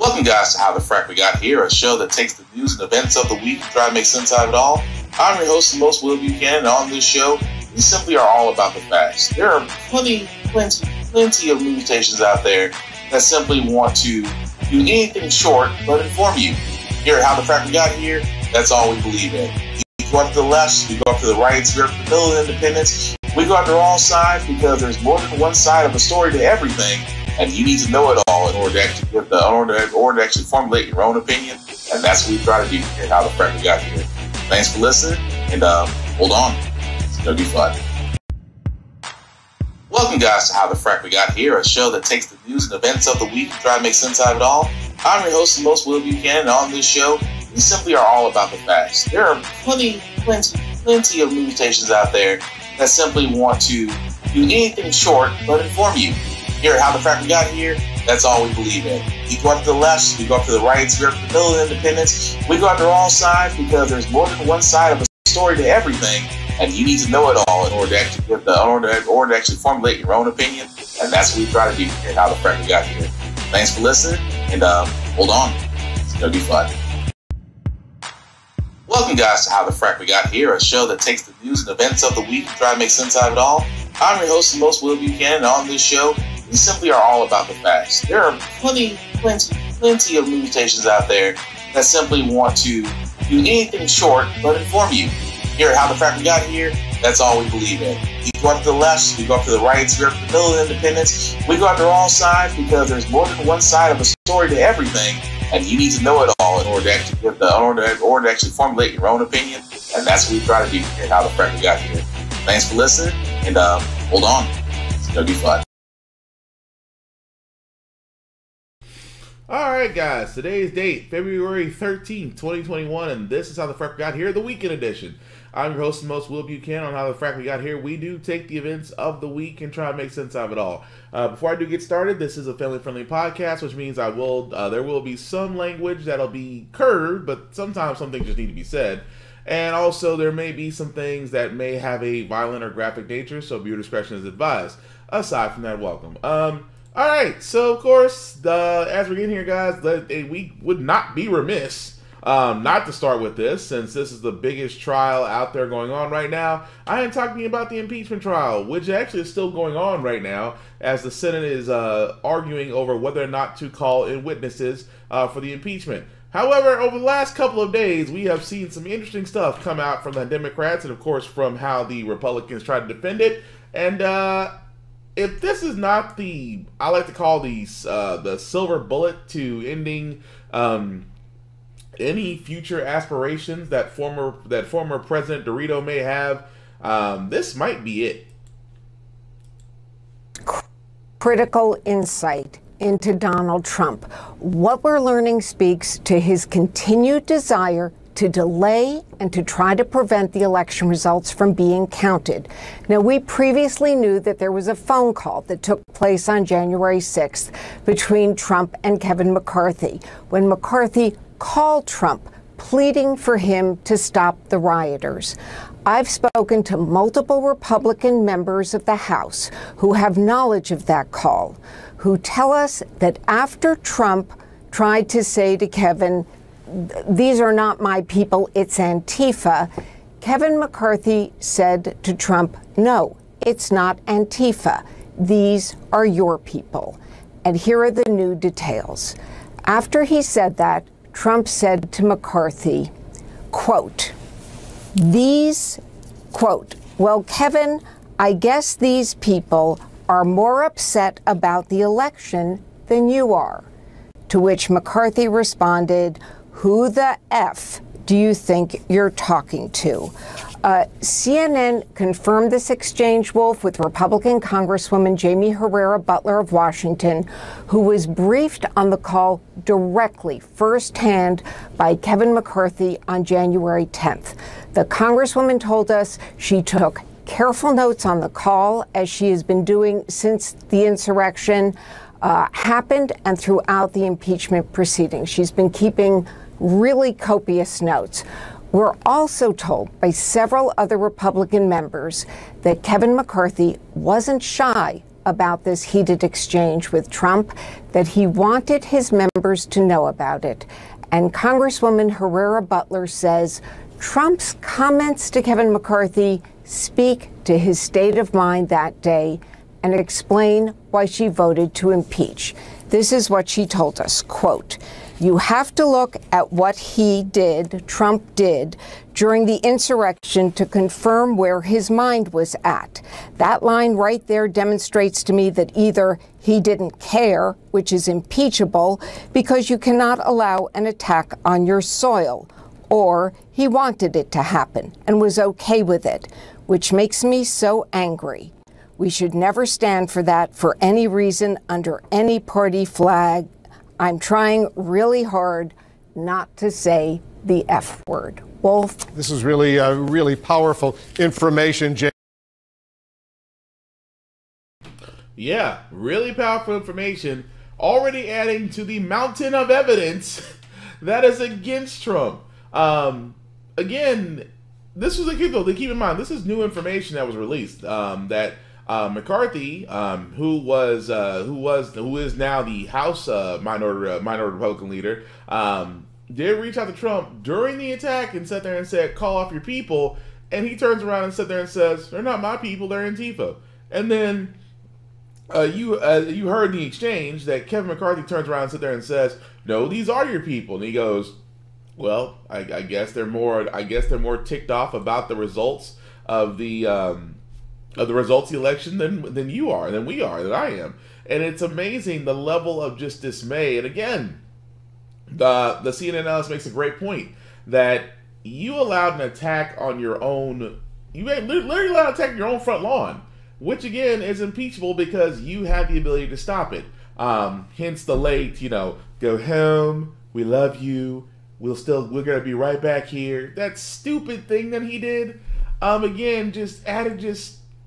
Welcome, guys, to How the Frack We Got Here, a show that takes the news and events of the week and try to make sense out of it all. I'm your host, the most Will Buchanan, and on this show, we simply are all about the facts. There are plenty of news stations out there that simply want to do anything short but inform you. Here at How the Frack We Got Here, that's all we believe in. We go up to the left, we go up to the right, we go up to the middle of independence. We go after all sides because there's more than one side of a story to everything. And you need to know it all in order to actually formulate your own opinion. And that's what we try to do here at How the Frack We Got Here. Thanks for listening, and hold on. It's going to be fun. Welcome, guys, to How the Frack We Got Here, a show that takes the news and events of the week and try to make sense out of it all. I'm your host, the most Will Buchanan, and on this show, we simply are all about the facts. There are plenty of news stations out there that simply want to do anything short but inform you. Here at How the Frack We Got Here, that's all we believe in. We go up to the left, we go up to the right, we go up to the middle of independence. We go after all sides because there's more than one side of a story to everything, and you need to know it all in order to actually formulate your own opinion. And that's what we try to do here at How the Frack We Got Here. Thanks for listening, and hold on. It's going to be fun. Welcome, guys, to How the Frack We Got Here, a show that takes the news and events of the week and try to make sense out of it all. I'm your host, the most Will Buchanan, and on this show, we simply are all about the facts. There are plenty of news stations out there that simply want to do anything short but inform you. Here at How the Frack We Got Here, that's all we believe in. We go up to the left, we go up to the right, we go up to the middle of independence. We go after all sides because there's more than one side of a story to everything, and you need to know it all in order to actually formulate your own opinion. And that's what we try to do here at How the Frack We Got Here. Thanks for listening, and hold on. It's going to be fun. Alright guys, today's date, February 13th, 2021, and this is How the Frack We Got Here, the weekend edition. I'm your host, the most Will Buchanan. On How the Frack We Got Here, we do take the events of the week and try to make sense out of it all. Before I do get started, this is a family-friendly podcast, which means there will be some language that'll be curved, but sometimes some things just need to be said. And also, there may be some things that may have a violent or graphic nature, so viewer discretion is advised. Aside from that, welcome. Alright, so of course, as we're getting here, guys, we would not be remiss not to start with this, since this is the biggest trial out there going on right now. I am talking about the impeachment trial, which actually is still going on right now, as the Senate is arguing over whether or not to call in witnesses for the impeachment. However, over the last couple of days, we have seen some interesting stuff come out from the Democrats, and of course from how the Republicans try to defend it, and if this is not I like to call the silver bullet to ending any future aspirations that former President Dorito may have, this might be it. Critical insight into Donald Trump. What we're learning speaks to his continued desire to delay and to try to prevent the election results from being counted. Now, we previously knew that there was a phone call that took place on January 6th between Trump and Kevin McCarthy, when McCarthy called Trump, pleading for him to stop the rioters. I've spoken to multiple Republican members of the House who have knowledge of that call, who tell us that after Trump tried to say to Kevin, "These are not my people, it's Antifa," Kevin McCarthy said to Trump, "No, it's not Antifa. These are your people." And here are the new details. After he said that, Trump said to McCarthy, quote, "Well, Kevin, I guess these people are more upset about the election than you are." To which McCarthy responded, "Who the F do you think you're talking to?" CNN confirmed this exchange, Wolf, with Republican Congresswoman Jaime Herrera Beutler of Washington, who was briefed on the call directly, firsthand, by Kevin McCarthy on January 10th. The Congresswoman told us she took careful notes on the call, as she has been doing since the insurrection happened and throughout the impeachment proceedings. She's been keeping really copious notes. We're also told by several other Republican members that Kevin McCarthy wasn't shy about this heated exchange with Trump, that he wanted his members to know about it. And Congresswoman Herrera Beutler says Trump's comments to Kevin McCarthy speak to his state of mind that day and explain why she voted to impeach. This is what she told us, quote, "You have to look at what he did, Trump did, during the insurrection to confirm where his mind was at. That line right there demonstrates to me that either he didn't care, which is impeachable, because you cannot allow an attack on your soil, or he wanted it to happen and was okay with it, which makes me so angry. We should never stand for that for any reason under any party flag. I'm trying really hard not to say the F word." Wolf? This is really powerful information, Jay. Yeah, really powerful information, already adding to the mountain of evidence that is against Trump. Again, this was a kid, though. Keep in mind, this is new information that was released. That McCarthy, who is now the House minority Republican leader, did reach out to Trump during the attack and sat there and said, "Call off your people." And he turns around and sat there and says, "They're not my people, they're Antifa." And then you heard in the exchange that Kevin McCarthy turns around and sits there and says, "No, these are your people." And he goes, "Well, I guess they're more ticked off about the results of the results of the election than you are, than we are, than I am." And it's amazing the level of just dismay. And again, the CNN analyst makes a great point that you allowed an attack on your own, you literally allowed an attack on your own front lawn, which again is impeachable because you had the ability to stop it. Hence the late, go home, we love you, we're gonna be right back here. That stupid thing that he did, again,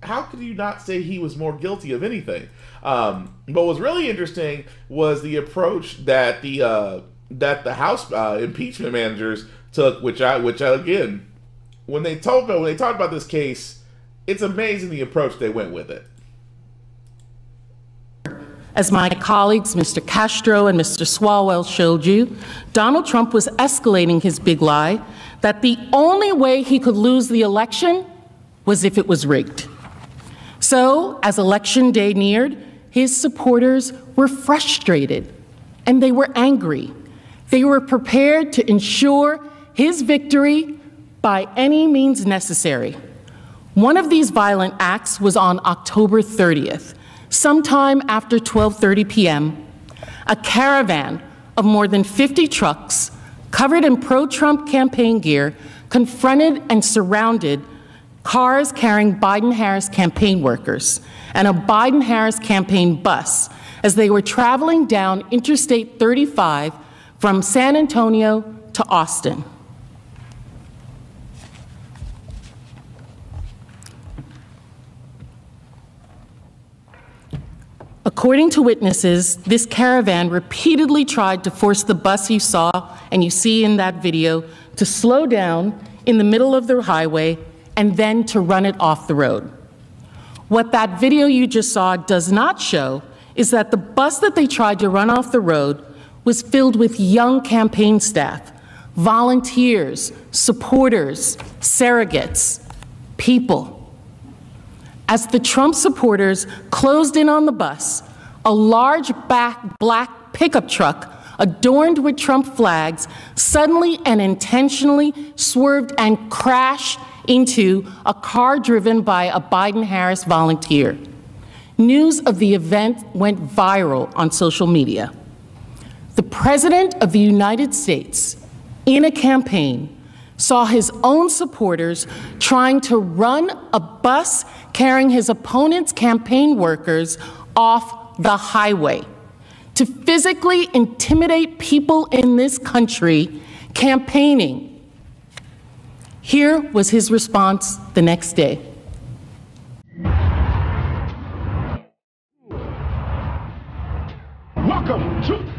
how could you not say he was more guilty of anything? But what was really interesting was the approach that the House impeachment managers took, which again, when they talked about this case, it's amazing the approach they went with it. As my colleagues, Mr. Castro and Mr. Swalwell showed you, Donald Trump was escalating his big lie that the only way he could lose the election was if it was rigged. So, as Election Day neared, his supporters were frustrated and they were angry. They were prepared to ensure his victory by any means necessary. One of these violent acts was on October 30th, sometime after 12:30 p.m. A caravan of more than 50 trucks covered in pro-Trump campaign gear confronted and surrounded cars carrying Biden-Harris campaign workers and a Biden-Harris campaign bus as they were traveling down Interstate 35 from San Antonio to Austin. According to witnesses, this caravan repeatedly tried to force the bus you saw and you see in that video to slow down in the middle of the highway and then to run it off the road. What that video you just saw does not show is that the bus that they tried to run off the road was filled with young campaign staff, volunteers, supporters, surrogates, people. As the Trump supporters closed in on the bus, a large black pickup truck adorned with Trump flags suddenly and intentionally swerved and crashed into a car driven by a Biden-Harris volunteer. News of the event went viral on social media. The President of the United States, in a campaign, saw his own supporters trying to run a bus carrying his opponent's campaign workers off the highway to physically intimidate people in this country campaigning. Here was his response the next day. Welcome to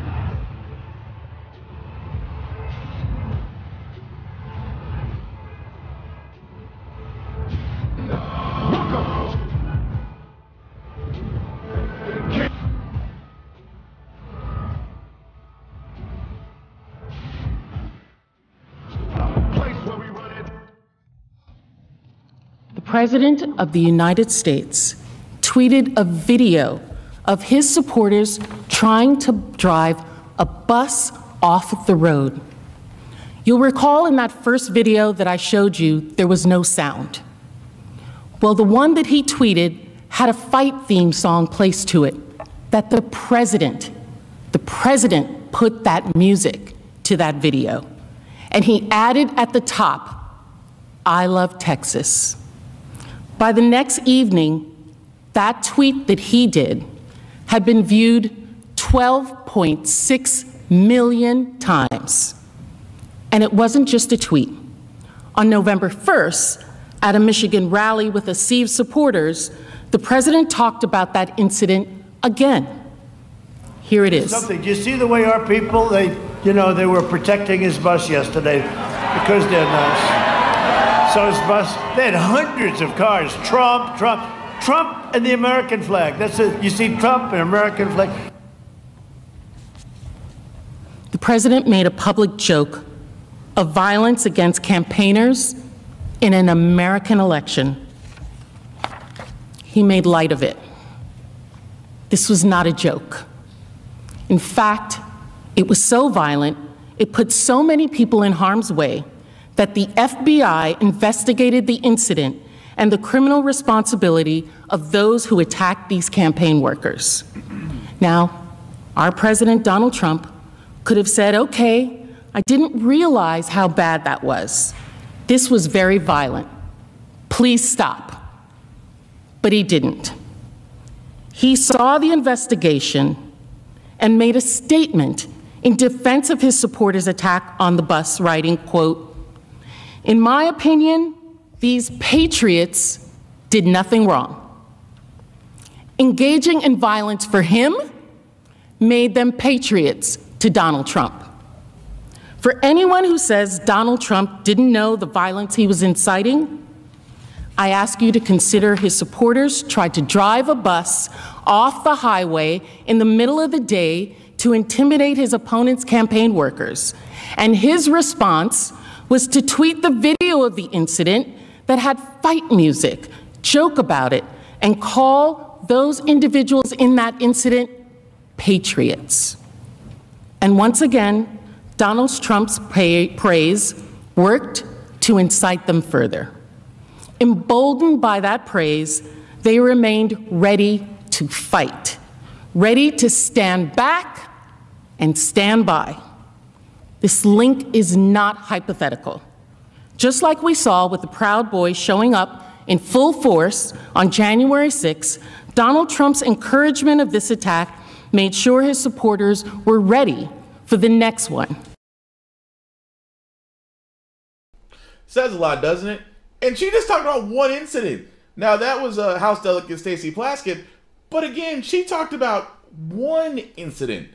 President of the United States tweeted a video of his supporters trying to drive a bus off the road. You'll recall in that first video that I showed you, there was no sound. Well, the one that he tweeted had a fight theme song placed to it that the president put that music to that video. And he added at the top, "I love Texas." By the next evening, that tweet that he did had been viewed 12.6 million times. And it wasn't just a tweet. On November 1st, at a Michigan rally with ASEEV supporters, the president talked about that incident again. Here it is. Do you see the way our people, they were protecting his bus yesterday because they're nice. So his bus, they had hundreds of cars. Trump and the American flag. That's it. You see Trump and American flag. The president made a public joke of violence against campaigners in an American election. He made light of it. This was not a joke. In fact, it was so violent, it put so many people in harm's way that the FBI investigated the incident and the criminal responsibility of those who attacked these campaign workers. Now, our President Donald Trump could have said, okay, I didn't realize how bad that was. This was very violent. Please stop. But he didn't. He saw the investigation and made a statement in defense of his supporters' attack on the bus, writing, quote, "In my opinion, these patriots did nothing wrong. Engaging in violence for him made them patriots to Donald Trump. For anyone who says Donald Trump didn't know the violence he was inciting, I ask you to consider his supporters tried to drive a bus off the highway in the middle of the day to intimidate his opponent's campaign workers. And his response was to tweet the video of the incident that had fight music, joke about it, and call those individuals in that incident patriots." And once again, Donald Trump's praise worked to incite them further. Emboldened by that praise, they remained ready to fight, ready to stand back and stand by. This link is not hypothetical. Just like we saw with the Proud Boys showing up in full force on January 6th, Donald Trump's encouragement of this attack made sure his supporters were ready for the next one. Says a lot, doesn't it? And she just talked about one incident. Now, that was House Delegate Stacey Plaskett, but again, she talked about one incident.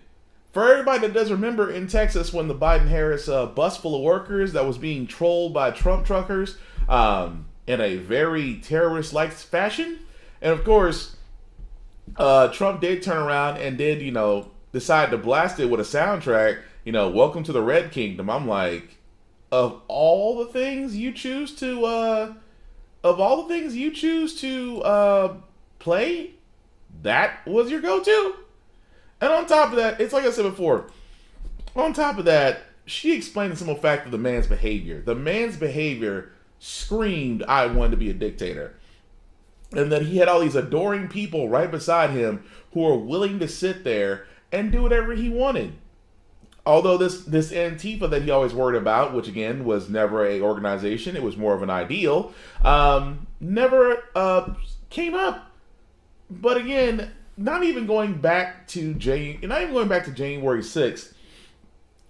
For everybody that does remember in Texas when the Biden-Harris bus full of workers that was being trolled by Trump truckers in a very terrorist-like fashion. And of course, Trump did turn around and did, decide to blast it with a soundtrack, Welcome to the Red Kingdom. I'm like, of all the things you choose to play, that was your go-to? And on top of that, it's like I said before, on top of that, she explained the simple fact of the man's behavior. The man's behavior screamed, I wanted to be a dictator. And that he had all these adoring people right beside him who were willing to sit there and do whatever he wanted. Although this Antifa that he always worried about, which again was never an organization, it was more of an ideal, never came up. But again, not even going back to January 6th,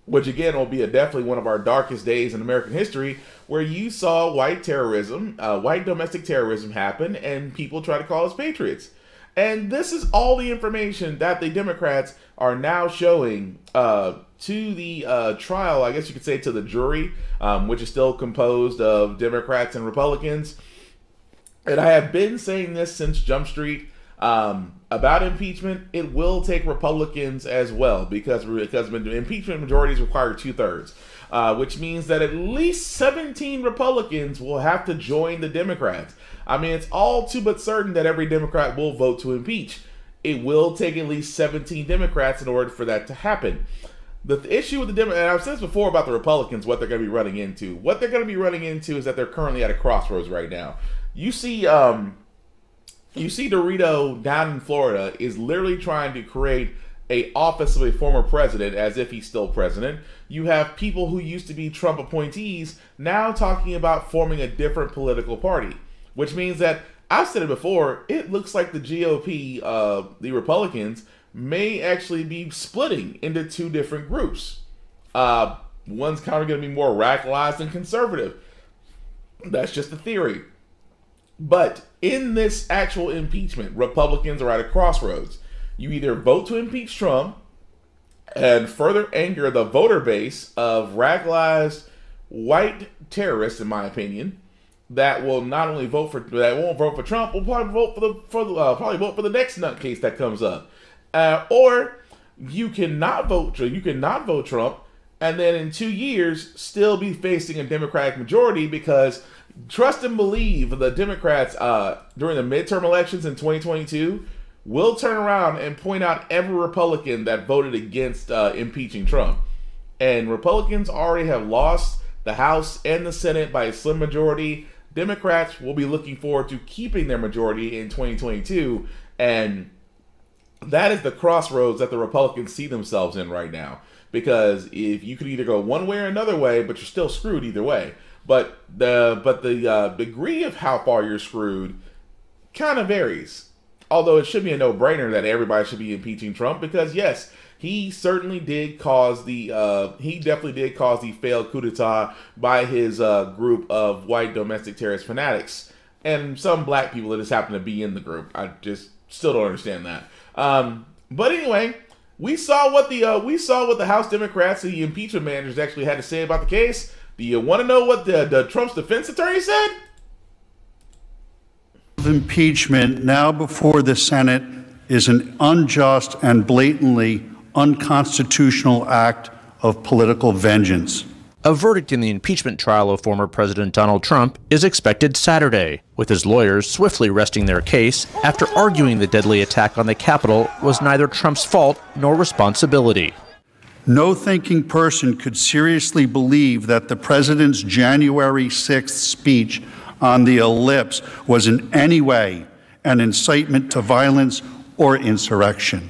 which again will be definitely one of our darkest days in American history, where you saw white domestic terrorism happen, and people try to call us patriots. And this is all the information that the Democrats are now showing to the trial, I guess you could say to the jury, which is still composed of Democrats and Republicans. And I have been saying this since Jump Street. About impeachment, it will take Republicans as well because impeachment majorities require 2/3, which means that at least 17 Republicans will have to join the Democrats. I mean, it's all too but certain that every Democrat will vote to impeach. It will take at least 17 Democrats in order for that to happen. The issue with the Democrats, and I've said this before about the Republicans, what they're going to be running into. What they're going to be running into is that they're currently at a crossroads right now. You see Dorito down in Florida is literally trying to create a office of a former president as if he's still president. You have people who used to be Trump appointees now talking about forming a different political party, which means that, I've said it before, it looks like the GOP, the Republicans, may actually be splitting into two different groups. One's kind of going to be more radicalized and conservative. That's just a theory. But in this actual impeachment, Republicans are at a crossroads. You either vote to impeach Trump and further anger the voter base of radicalized white terrorists, in my opinion, that will not only vote for Trump, will probably vote for the next nutcase that comes up. Or you cannot vote Trump, and then in 2 years still be facing a Democratic majority because, trust and believe, the Democrats during the midterm elections in 2022 will turn around and point out every Republican that voted against impeaching Trump. And Republicans already have lost the House and the Senate by a slim majority. Democrats will be looking forward to keeping their majority in 2022, and that is the crossroads that the Republicans see themselves in right now. Because if you could either go one way or another way, but you're still screwed either way. But the degree of how far you're screwed kind of varies. Although it should be a no-brainer that everybody should be impeaching Trump, because yes, he certainly did cause he definitely did cause the failed coup d'etat by his group of white domestic terrorist fanatics and some black people that just happen to be in the group. I just still don't understand that. But anyway, we saw what the House Democrats, the impeachment managers, actually had to say about the case. Do you want to know what the Trump's defense attorney said? Impeachment now before the Senate is an unjust and blatantly unconstitutional act of political vengeance. A verdict in the impeachment trial of former President Donald Trump is expected Saturday, with his lawyers swiftly resting their case after arguing the deadly attack on the Capitol was neither Trump's fault nor responsibility. No thinking person could seriously believe that the president's January 6th speech on the ellipse was in any way an incitement to violence or insurrection.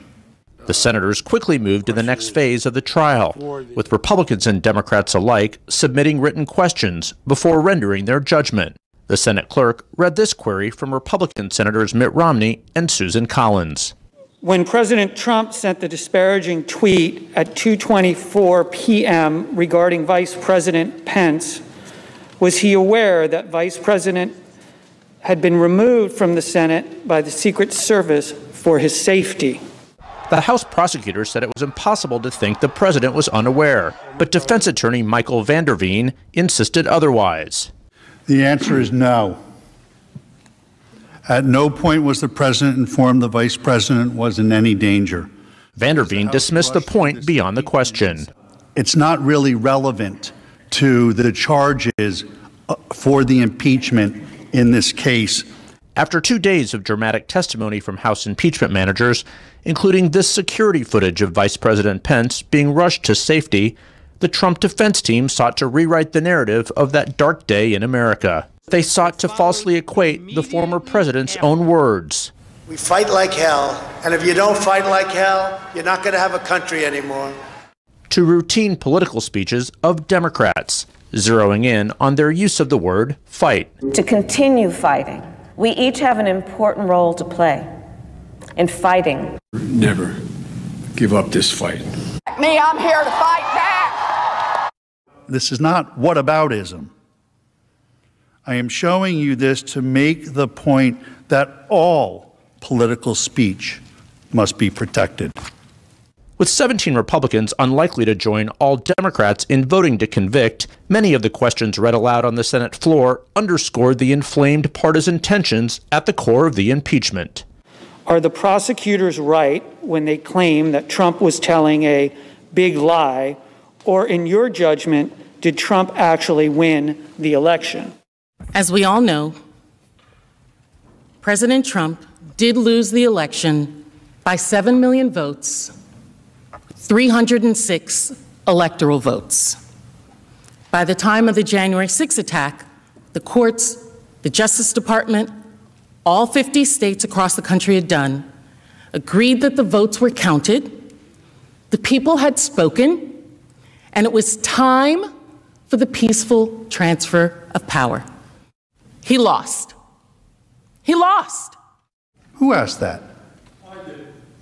The senators quickly moved to the next phase of the trial, with Republicans and Democrats alike submitting written questions before rendering their judgment. The Senate clerk read this query from Republican Senators Mitt Romney and Susan Collins. When President Trump sent the disparaging tweet at 2:24 p.m. regarding Vice President Pence, was he aware that Vice President had been removed from the Senate by the Secret Service for his safety? The House prosecutor said it was impossible to think the president was unaware, but defense attorney Michael Van der Veen insisted otherwise. The answer is no. At no point was the president informed the vice president was in any danger. Van der Veen dismissed the point beyond the question. It's not really relevant to the charges for the impeachment in this case. After 2 days of dramatic testimony from House impeachment managers, including this security footage of Vice President Pence being rushed to safety, the Trump defense team sought to rewrite the narrative of that dark day in America. They sought to falsely equate the former president's own words. We fight like hell, and if you don't fight like hell, you're not going to have a country anymore. To routine political speeches of Democrats, zeroing in on their use of the word fight. To continue fighting. We each have an important role to play in fighting. Never give up this fight. Me, I'm here to fight back. This is not whataboutism. I am showing you this to make the point that all political speech must be protected. With 17 Republicans unlikely to join all Democrats in voting to convict, many of the questions read aloud on the Senate floor underscored the inflamed partisan tensions at the core of the impeachment. Are the prosecutors right when they claim that Trump was telling a big lie, or in your judgment, did Trump actually win the election? As we all know, President Trump did lose the election by 7 million votes, 306 electoral votes. By the time of the January 6th attack, the courts, the Justice Department, all 50 states across the country had done, agreed that the votes were counted, the people had spoken, and it was time for the peaceful transfer of power. He lost. He lost. Who asked that?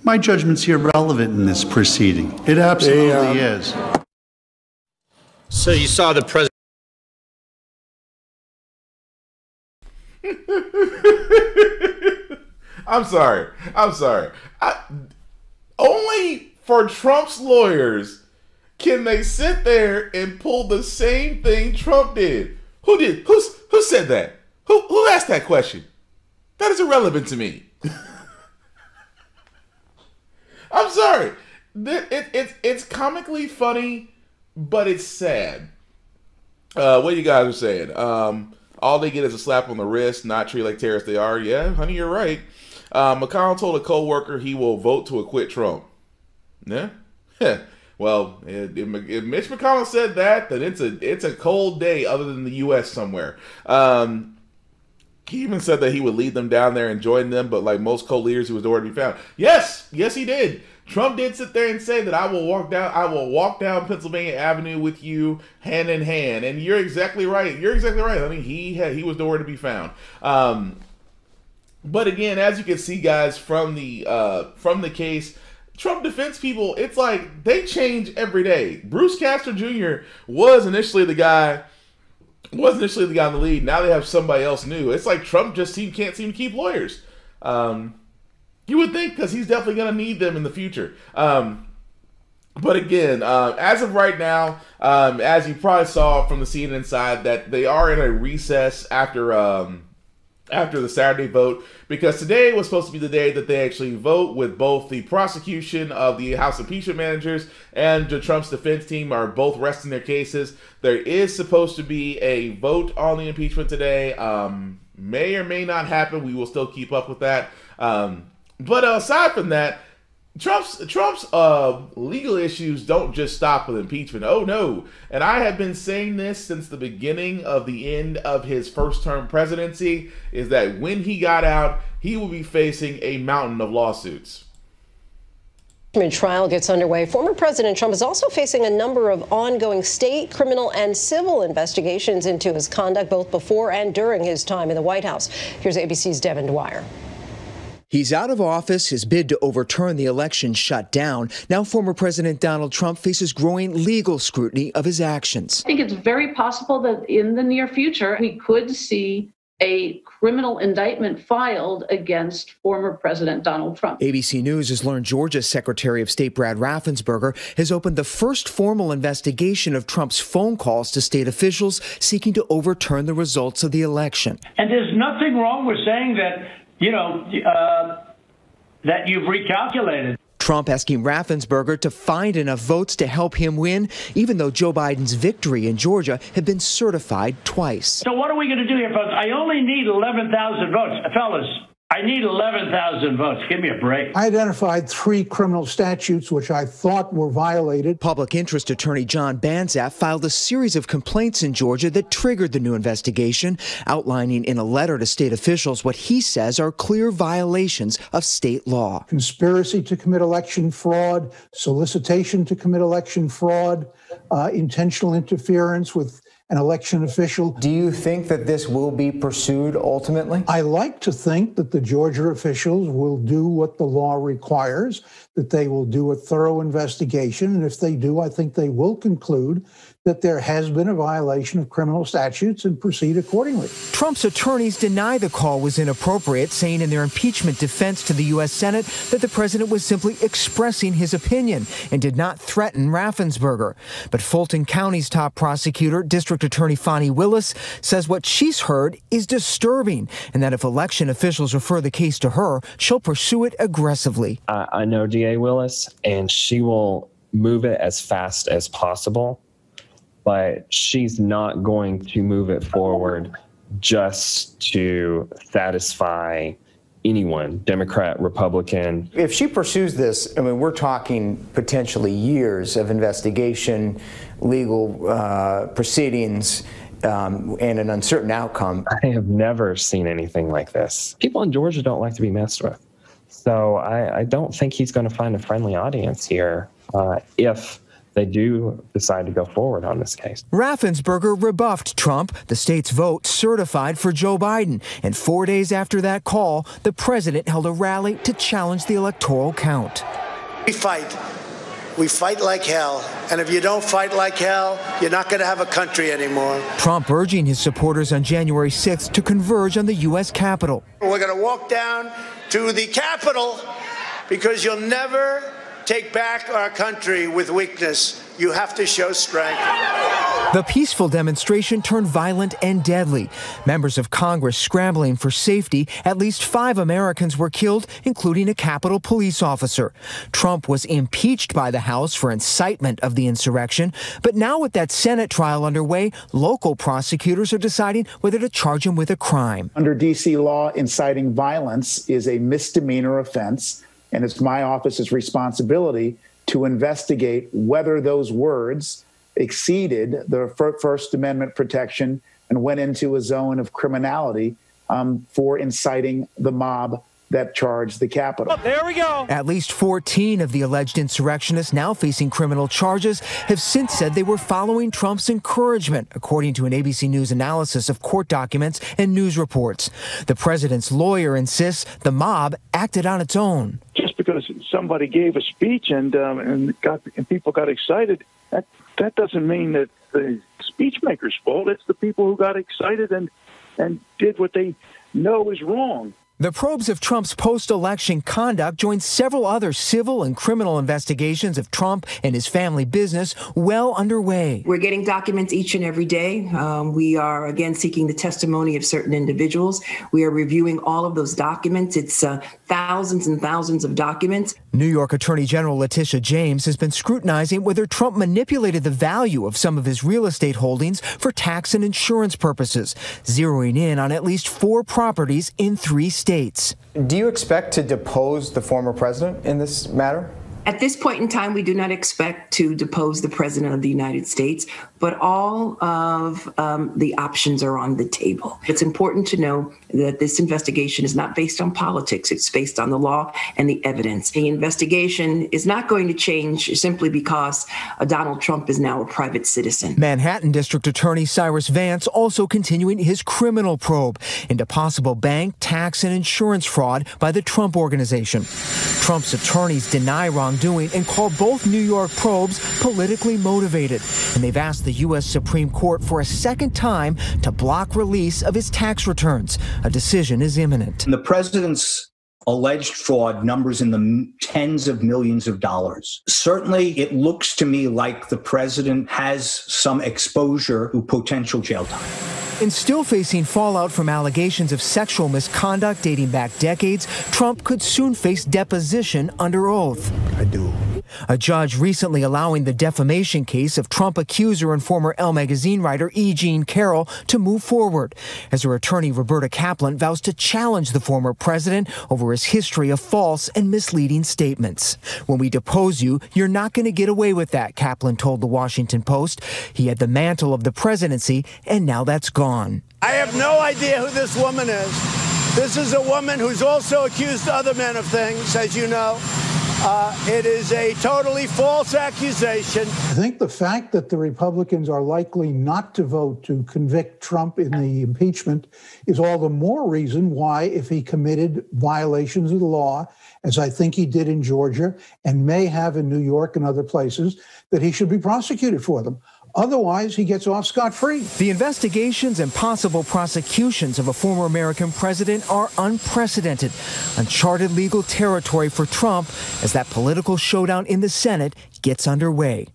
My judgment's irrelevant in this proceeding. It absolutely is. So you saw the president. I'm sorry. Only for Trump's lawyers can they sit there and pull the same thing Trump did. Who did? Who said that? Who asked that question? That is irrelevant to me. I'm sorry. It's comically funny, but it's sad. What you guys are saying? All they get is a slap on the wrist, not treated like terrorists they are. Yeah, honey, you're right. McConnell told a co-worker he will vote to acquit Trump. Yeah? Well, if Mitch McConnell said that, then it's a cold day other than the U.S. somewhere. He even said that he would lead them down there and join them, but like most co-leaders, he was nowhere to be found. Yes, he did. Trump did sit there and say that I will walk down Pennsylvania Avenue with you hand in hand. And you're exactly right. I mean, he was nowhere to be found. But again, as you can see, guys, from the case, Trump defense people, it's like they change every day. Bruce Castor Jr. was initially the guy in the lead. Now they have somebody else new. It's like Trump just can't seem to keep lawyers. You would think, because he's definitely going to need them in the future. But again, as of right now, as you probably saw from the CNN side, that they are in a recess after the Saturday vote, because today was supposed to be the day that they actually vote, with both the prosecution of the House impeachment managers and Trump's defense team are both resting their cases. There is supposed to be a vote on the impeachment today. May or may not happen. We will still keep up with that. But aside from that, Trump's legal issues don't just stop with impeachment. Oh no. And I have been saying this since the beginning of the end of his first term presidency, is that when he got out, he will be facing a mountain of lawsuits. Trial gets underway. Former President Trump is also facing a number of ongoing state, criminal, and civil investigations into his conduct both before and during his time in the White House. Here's ABC's Devin Dwyer. He's out of office, his bid to overturn the election shut down. Now former President Donald Trump faces growing legal scrutiny of his actions. I think it's very possible that in the near future, we could see a criminal indictment filed against former President Donald Trump. ABC News has learned Georgia's Secretary of State Brad Raffensperger has opened the first formal investigation of Trump's phone calls to state officials seeking to overturn the results of the election. And there's nothing wrong with saying that, that you've recalculated. Trump asking Raffensperger to find enough votes to help him win, even though Joe Biden's victory in Georgia had been certified twice. So what are we going to do here, folks? I only need 11,000 votes. Fellas, I need 11,000 votes. Give me a break. I identified 3 criminal statutes which I thought were violated. Public interest attorney John Banzhaf filed a series of complaints in Georgia that triggered the new investigation, outlining in a letter to state officials what he says are clear violations of state law. Conspiracy to commit election fraud, solicitation to commit election fraud, intentional interference with an election official. Do you think that this will be pursued ultimately? I like to think that the Georgia officials will do what the law requires, that they will do a thorough investigation. And if they do, I think they will conclude that there has been a violation of criminal statutes and proceed accordingly. Trump's attorneys deny the call was inappropriate, saying in their impeachment defense to the U.S. Senate that the president was simply expressing his opinion and did not threaten Raffensperger. But Fulton County's top prosecutor, District Attorney Fani Willis, says what she's heard is disturbing and that if election officials refer the case to her, she'll pursue it aggressively. I know DA Willis, and she will move it as fast as possible, but she's not going to move it forward just to satisfy anyone, Democrat, Republican. If she pursues this, I mean, we're talking potentially years of investigation, legal proceedings, and an uncertain outcome. I have never seen anything like this. People in Georgia don't like to be messed with. So I don't think he's going to find a friendly audience here if they do decide to go forward on this case. Raffensperger rebuffed Trump. The state's vote certified for Joe Biden. And 4 days after that call, the president held a rally to challenge the electoral count. We fight. We fight like hell. And if you don't fight like hell, you're not going to have a country anymore. Trump urging his supporters on January 6th to converge on the U.S. Capitol. We're going to walk down to the Capitol because you'll never take back our country with weakness. You have to show strength. The peaceful demonstration turned violent and deadly. Members of Congress scrambling for safety. At least 5 Americans were killed, including a Capitol police officer. Trump was impeached by the House for incitement of the insurrection. But now with that Senate trial underway, local prosecutors are deciding whether to charge him with a crime. Under D.C. law, inciting violence is a misdemeanor offense, and it's my office's responsibility to investigate whether those words exceeded the First Amendment protection and went into a zone of criminality for inciting the mob that charged the Capitol. There we go. At least 14 of the alleged insurrectionists now facing criminal charges have since said they were following Trump's encouragement, according to an ABC News analysis of court documents and news reports. The president's lawyer insists the mob acted on its own. Just because somebody gave a speech and people got excited, that doesn't mean that the speech maker's fault. It's the people who got excited and did what they know is wrong. The probes of Trump's post-election conduct joined several other civil and criminal investigations of Trump and his family business well underway. We're getting documents each and every day. We are, again, seeking the testimony of certain individuals. We are reviewing all of those documents. It's thousands and thousands of documents. New York Attorney General Letitia James has been scrutinizing whether Trump manipulated the value of some of his real estate holdings for tax and insurance purposes, zeroing in on at least 4 properties in 3 states. Do you expect to depose the former president in this matter? At this point in time, we do not expect to depose the president of the United States, but all of the options are on the table. It's important to know that this investigation is not based on politics. It's based on the law and the evidence. The investigation is not going to change simply because Donald Trump is now a private citizen. Manhattan District Attorney Cyrus Vance also continuing his criminal probe into possible bank, tax, and insurance fraud by the Trump Organization. Trump's attorneys deny wrongdoing and call both New York probes politically motivated. And they've asked the U.S. Supreme Court for a second time to block release of his tax returns. A decision is imminent. The president's alleged fraud numbers in the tens of millions of dollars. Certainly, it looks to me like the president has some exposure to potential jail time. And still facing fallout from allegations of sexual misconduct dating back decades, Trump could soon face deposition under oath. I do. A judge recently allowing the defamation case of Trump accuser and former Elle magazine writer E. Jean Carroll to move forward, as her attorney Roberta Kaplan vows to challenge the former president over his history of false and misleading statements. When we depose you, you're not going to get away with that, Kaplan told the Washington Post. He had the mantle of the presidency, and now that's gone. I have no idea who this woman is. This is a woman who's also accused other men of things, as you know. It is a totally false accusation. I think the fact that the Republicans are likely not to vote to convict Trump in the impeachment is all the more reason why, if he committed violations of the law, as I think he did in Georgia and may have in New York and other places, that he should be prosecuted for them. Otherwise, he gets off scot-free. The investigations and possible prosecutions of a former American president are unprecedented, uncharted legal territory for Trump as that political showdown in the Senate gets underway.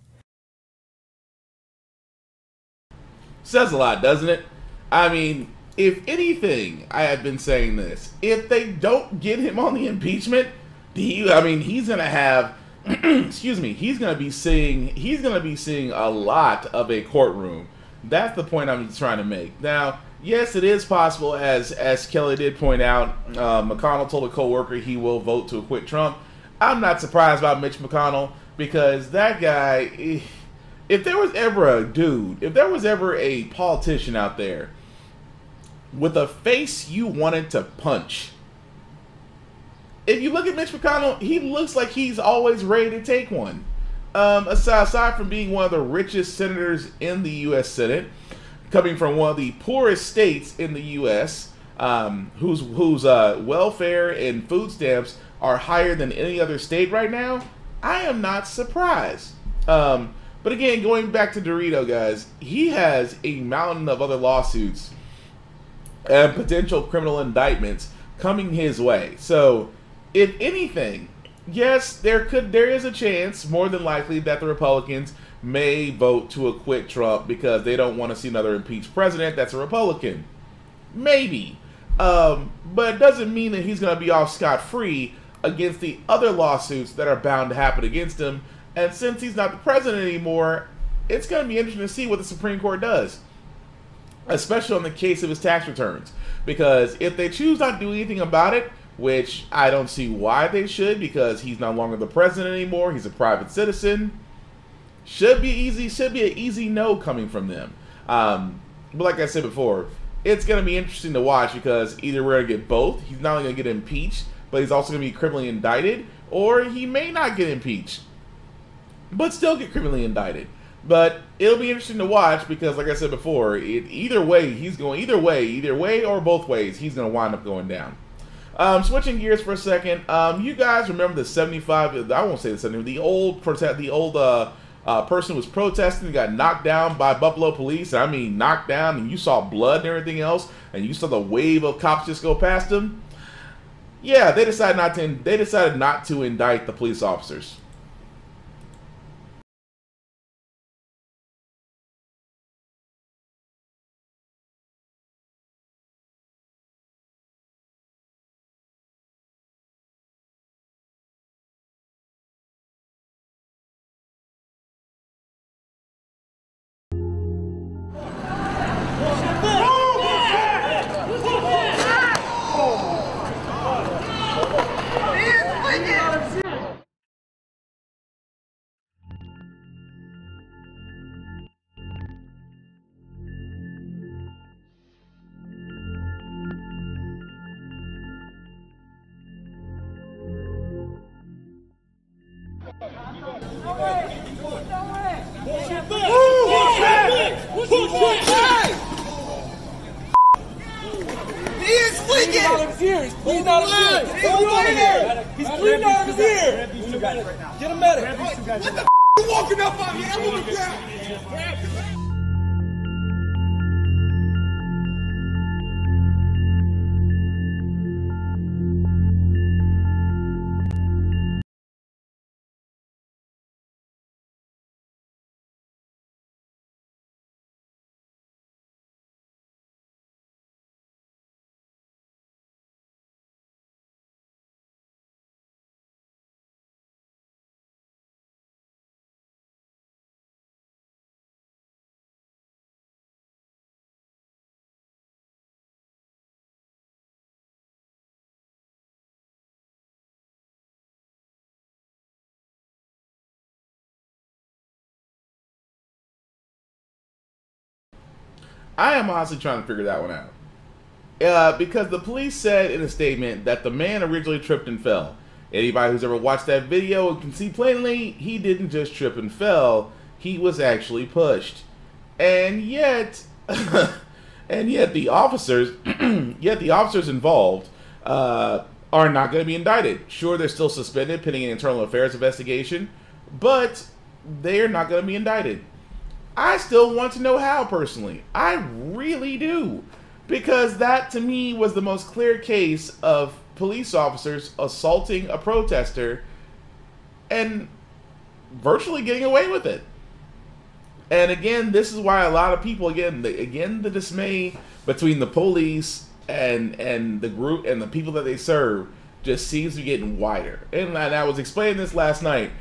Says a lot, doesn't it? I mean, if anything, I have been saying this. If they don't get him on the impeachment, he's going to have excuse me, he's going to be seeing a lot of a courtroom. That's the point I'm trying to make. Now, yes, it is possible, as Kelly did point out, McConnell told a co-worker he will vote to acquit Trump. I'm not surprised about Mitch McConnell, because that guy, if there was ever a politician out there with a face you wanted to punch, if you look at Mitch McConnell, he looks like he's always ready to take one. Aside from being one of the richest senators in the U.S. Senate, coming from one of the poorest states in the U.S., whose welfare and food stamps are higher than any other state right now, I am not surprised. But again, going back to Dorito, guys, he has a mountain of other lawsuits and potential criminal indictments coming his way. So, if anything, yes, there is a chance, more than likely, that the Republicans may vote to acquit Trump because they don't want to see another impeached president that's a Republican. Maybe. But it doesn't mean that he's going to be off scot-free against the other lawsuits that are bound to happen against him. And since he's not the president anymore, it's going to be interesting to see what the Supreme Court does, especially on the case of his tax returns. Because if they choose not to do anything about it, which I don't see why they should, because he's no longer the president anymore, he's a private citizen, should be an easy no coming from them. But like I said before, it's going to be interesting to watch, because either we're going to get both. He's not only going to get impeached, but he's also going to be criminally indicted, or he may not get impeached, but still get criminally indicted. But it'll be interesting to watch, because like I said before, either way or both ways, he's going to wind up going down. Switching gears for a second, you guys remember the 75? I won't say the 75. The old person was protesting and got knocked down by Buffalo police. I mean, knocked down, and you saw blood and everything else, and you saw the wave of cops just go past him. Yeah, they decided not to indict the police officers. He's bleeding out of his ears. He's bleeding out of his ears. Get a medic. What the f*** you walking up on here? I'm on the ground. I am honestly trying to figure that one out. Because the police said in a statement that the man originally tripped and fell. Anybody who's ever watched that video can see plainly he didn't just trip and fell, he was actually pushed. And yet the officers involved are not going to be indicted. Sure, they're still suspended pending an internal affairs investigation, but they are not going to be indicted. I still want to know how personally. I really do. Because that to me was the most clear case of police officers assaulting a protester and virtually getting away with it. And again, this is why a lot of people, the dismay between the police and the group and the people that they serve just seems to be getting wider. And I was explaining this last night,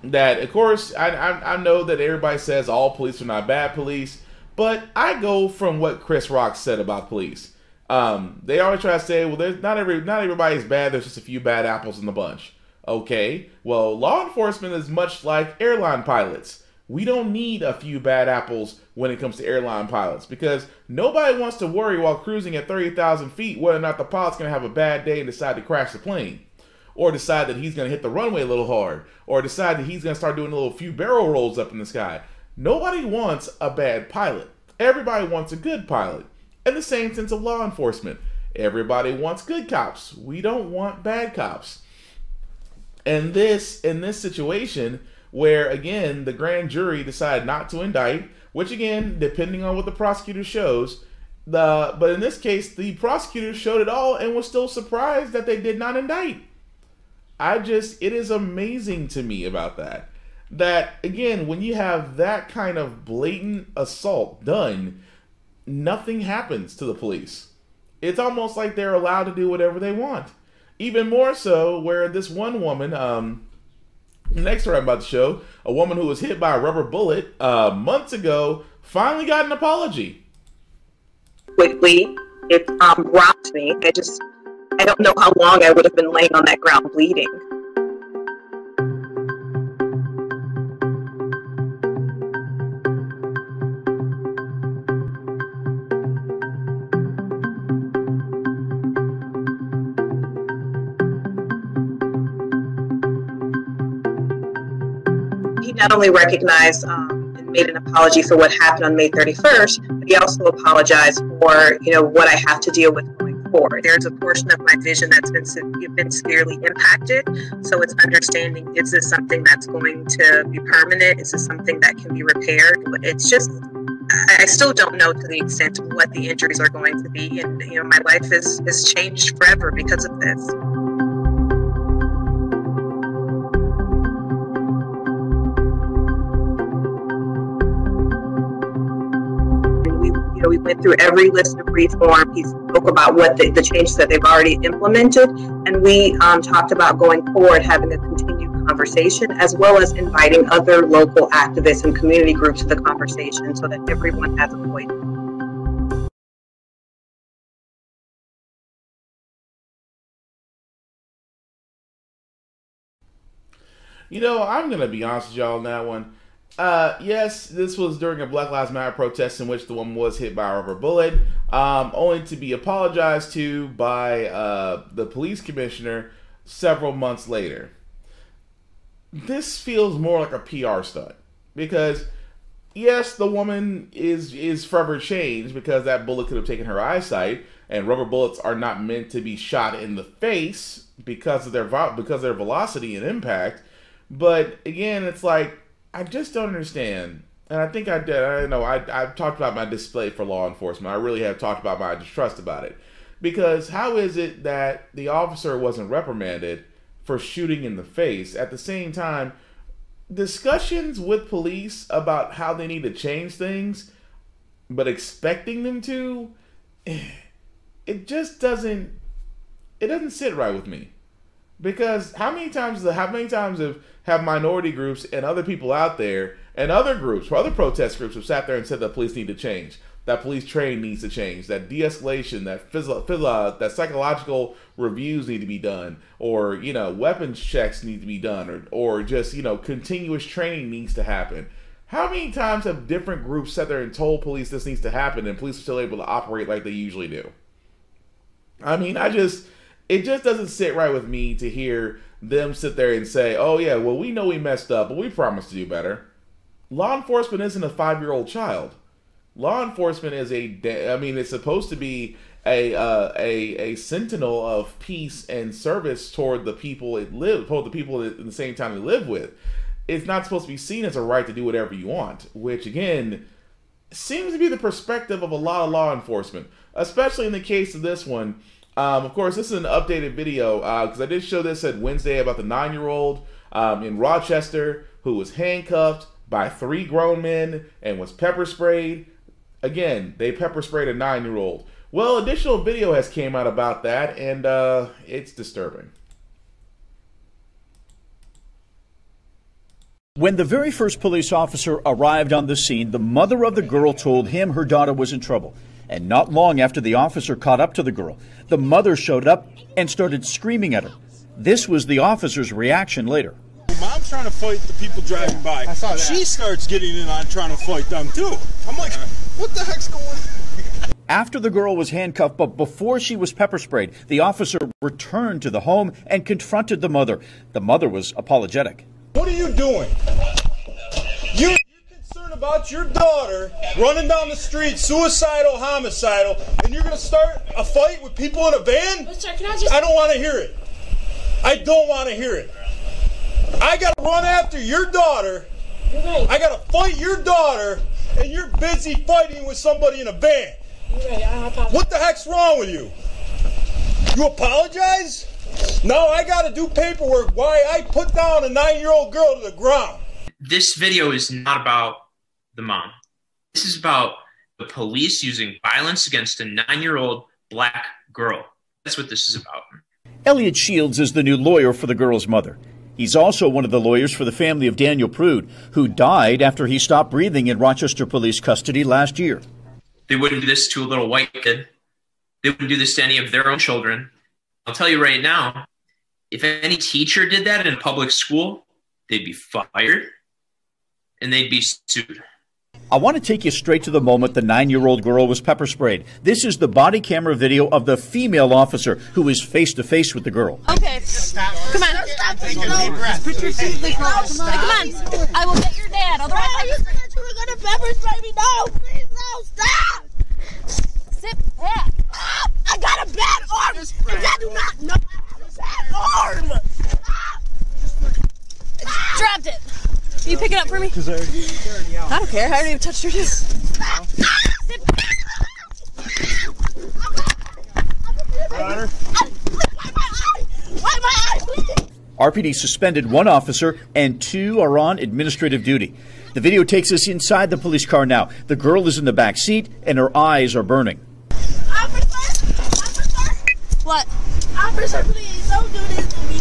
that of course, I know that everybody says all police are not bad police, but I go from what Chris Rock said about police. They always try to say, well, there's not everybody's bad, there's just a few bad apples in the bunch. Okay, well, law enforcement is much like airline pilots. We don't need a few bad apples when it comes to airline pilots, because nobody wants to worry while cruising at 30,000 feet whether or not the pilot's going to have a bad day and decide to crash the plane, or decide that he's going to hit the runway a little hard, or decide that he's going to start doing a little few barrel rolls up in the sky. Nobody wants a bad pilot. Everybody wants a good pilot. In the same sense of law enforcement, everybody wants good cops. We don't want bad cops. And in this situation, where again the grand jury decided not to indict, which again, depending on what the prosecutor shows, but in this case, the prosecutor showed it all and was still surprised that they did not indict. It is amazing to me about that. That again, when you have that kind of blatant assault done, nothing happens to the police. It's almost like they're allowed to do whatever they want. Even more so, where this one woman, next story I'm about to show, a woman who was hit by a rubber bullet months ago, finally got an apology. Quickly, it rocked me. I don't know how long I would have been laying on that ground bleeding. He not only recognized and made an apology for what happened on May 31st, but he also apologized for, what I have to deal with going forward. There's a portion of my vision that's been severely impacted. So it's understanding, is this something that's going to be permanent? Is this something that can be repaired? It's just, I still don't know to the extent of what the injuries are going to be. And, my life is changed forever because of this. We went through every list of reform. He spoke about what the changes that they've already implemented, and we talked about going forward, having a continued conversation, as well as inviting other local activists and community groups to the conversation so that everyone has a voice. I'm going to be honest with y'all on that one. Yes, this was during a Black Lives Matter protest in which the woman was hit by a rubber bullet, only to be apologized to by the police commissioner several months later. This feels more like a PR stunt, because yes, the woman is forever changed because that bullet could have taken her eyesight, and rubber bullets are not meant to be shot in the face because of their velocity and impact. But again, it's like, I just don't understand, and I think I've talked about my display for law enforcement. I really have talked about my distrust about it. Because how is it that the officer wasn't reprimanded for shooting in the face? At the same time, discussions with police about how they need to change things, but expecting them to, it just doesn't sit right with me. Because how many times have minority groups and other people out there and other groups, or other protest groups, have sat there and said that police need to change, that police training needs to change, that de-escalation, that psychological reviews need to be done, or weapons checks need to be done, or just continuous training needs to happen. How many times have different groups sat there and told police this needs to happen, and police are still able to operate like they usually do? I mean, it just doesn't sit right with me to hear them sit there and say, oh yeah, well, we know we messed up, but we promise to do better. Law enforcement isn't a 5-year-old child. Law enforcement is it's supposed to be a sentinel of peace and service toward the people in the same time they live with. it's not supposed to be seen as a right to do whatever you want, which again seems to be the perspective of a lot of law enforcement, especially in the case of this one. Of course, this is an updated video because I did show this at Wednesday about the 9-year-old in Rochester who was handcuffed by 3 grown men and was pepper sprayed. Again, they pepper sprayed a 9-year-old. Well, additional video has came out about that, and it's disturbing. When the very first police officer arrived on the scene, the mother of the girl told him her daughter was in trouble. And not long after the officer caught up to the girl, the mother showed up and started screaming at her. This was the officer's reaction later. Mom's trying to fight the people driving by. I saw that. She starts getting in on trying to fight them too. I'm like, what the heck's going on? After the girl was handcuffed, but before she was pepper sprayed, the officer returned to the home and confronted the mother. The mother was apologetic. What are you doing? You're concerned about your daughter running down the street, suicidal, homicidal, and you're going to start a fight with people in a van? Sir, can I just... I don't want to hear it. I don't want to hear it. I got to run after your daughter. You're right. I got to fight your daughter, and you're busy fighting with somebody in a van. You're right. I apologize. What the heck's wrong with you? You apologize? Now I got to do paperwork why I put down a 9-year-old girl to the ground. This video is not about the mom. This is about the police using violence against a 9-year-old black girl. That's what this is about. Elliot Shields is the new lawyer for the girl's mother. He's also one of the lawyers for the family of Daniel Prude, who died after he stopped breathing in Rochester police custody last year. They wouldn't do this to a little white kid. They wouldn't do this to any of their own children. I'll tell you right now, if any teacher did that in a public school, they'd be fired and they'd be sued. I want to take you straight to the moment the 9-year-old girl was pepper sprayed. This is the body camera video of the female officer who is face-to-face with the girl. Okay. Come on. Put your feet in the car. Come on. I will get your dad. Otherwise, you said you were going to pepper spray me. No, please, no, stop. Sit back. I got a bad arm. If I do not know, I have a bad arm. Dropped it. Can you pick it up for me? I don't care. I haven't even touched your tooth. RPD suspended 1 officer and 2 are on administrative duty. The video takes us inside the police car now. The girl is in the back seat and her eyes are burning. What? Officer, please, don't do this to me.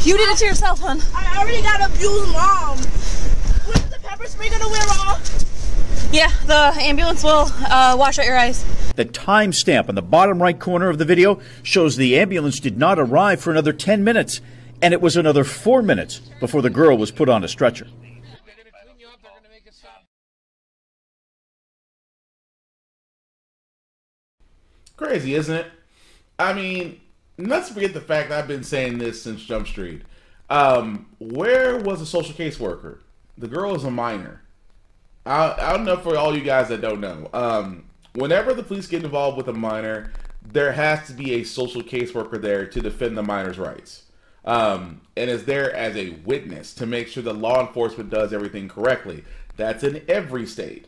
You did it to yourself, hon. I already got abused, Mom. When is the pepper spray gonna wear off? Yeah, the ambulance will wash out your eyes. The timestamp on the bottom right corner of the video shows the ambulance did not arrive for another 10 minutes, and it was another 4 minutes before the girl was put on a stretcher. Crazy, isn't it? I mean, let's forget the fact that I've been saying this since Jump Street. Where was a social caseworker? The girl is a minor. I don't know, for all you guys that don't know. Whenever the police get involved with a minor, there has to be a social caseworker there to defend the minor's rights. And is there as a witness to make sure that law enforcement does everything correctly. That's in every state.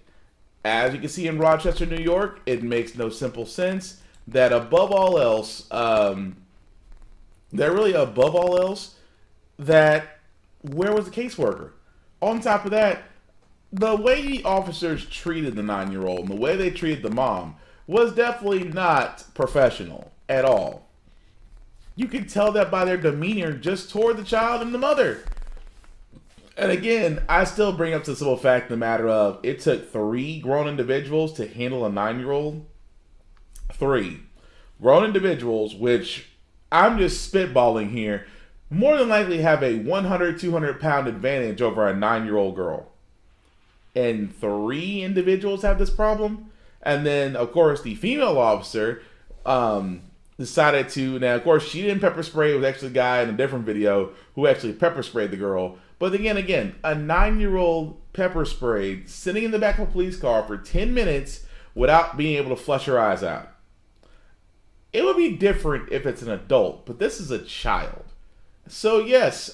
As you can see in Rochester, New York, it makes no simple sense that above all else, that where was the caseworker? On top of that, the way the officers treated the 9-year-old and the way they treated the mom was definitely not professional at all. You can tell that by their demeanor just toward the child and the mother. And again, I still bring up the simple fact of the matter of it took 3 grown individuals to handle a 9-year-old. 3 grown individuals, which I'm just spitballing here, more than likely have a 100, 200 pound advantage over a 9-year-old girl. And 3 individuals have this problem. And then, of course, the female officer decided to, now, of course, she didn't pepper spray. It was actually a guy in a different video who actually pepper sprayed the girl. But again, a 9-year-old pepper sprayed, sitting in the back of a police car for 10 minutes without being able to flush her eyes out. It would be different if it's an adult, but this is a child. So yes,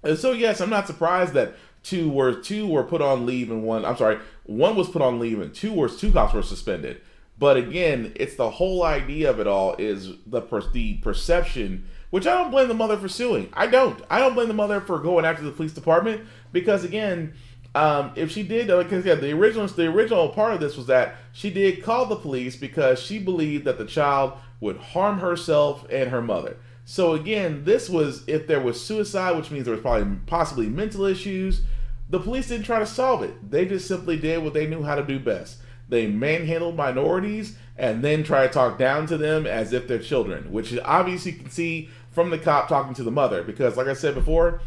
And so, yes, I'm not surprised that two were put on leave and one was put on leave and two cops were suspended. But again, it's the whole idea of it all is the perception, which I don't blame the mother for suing. I don't blame the mother for going after the police department, because again, if she did, like I said, the original part of this was that she did call the police because she believed that the child would harm herself and her mother. So again, this was if there was suicide, which means there was possibly mental issues. The police didn't try to solve it. They just simply did what they knew how to do best. They manhandled minorities and then try to talk down to them as if they're children, which obviously you can see from the cop talking to the mother. Because like I said before,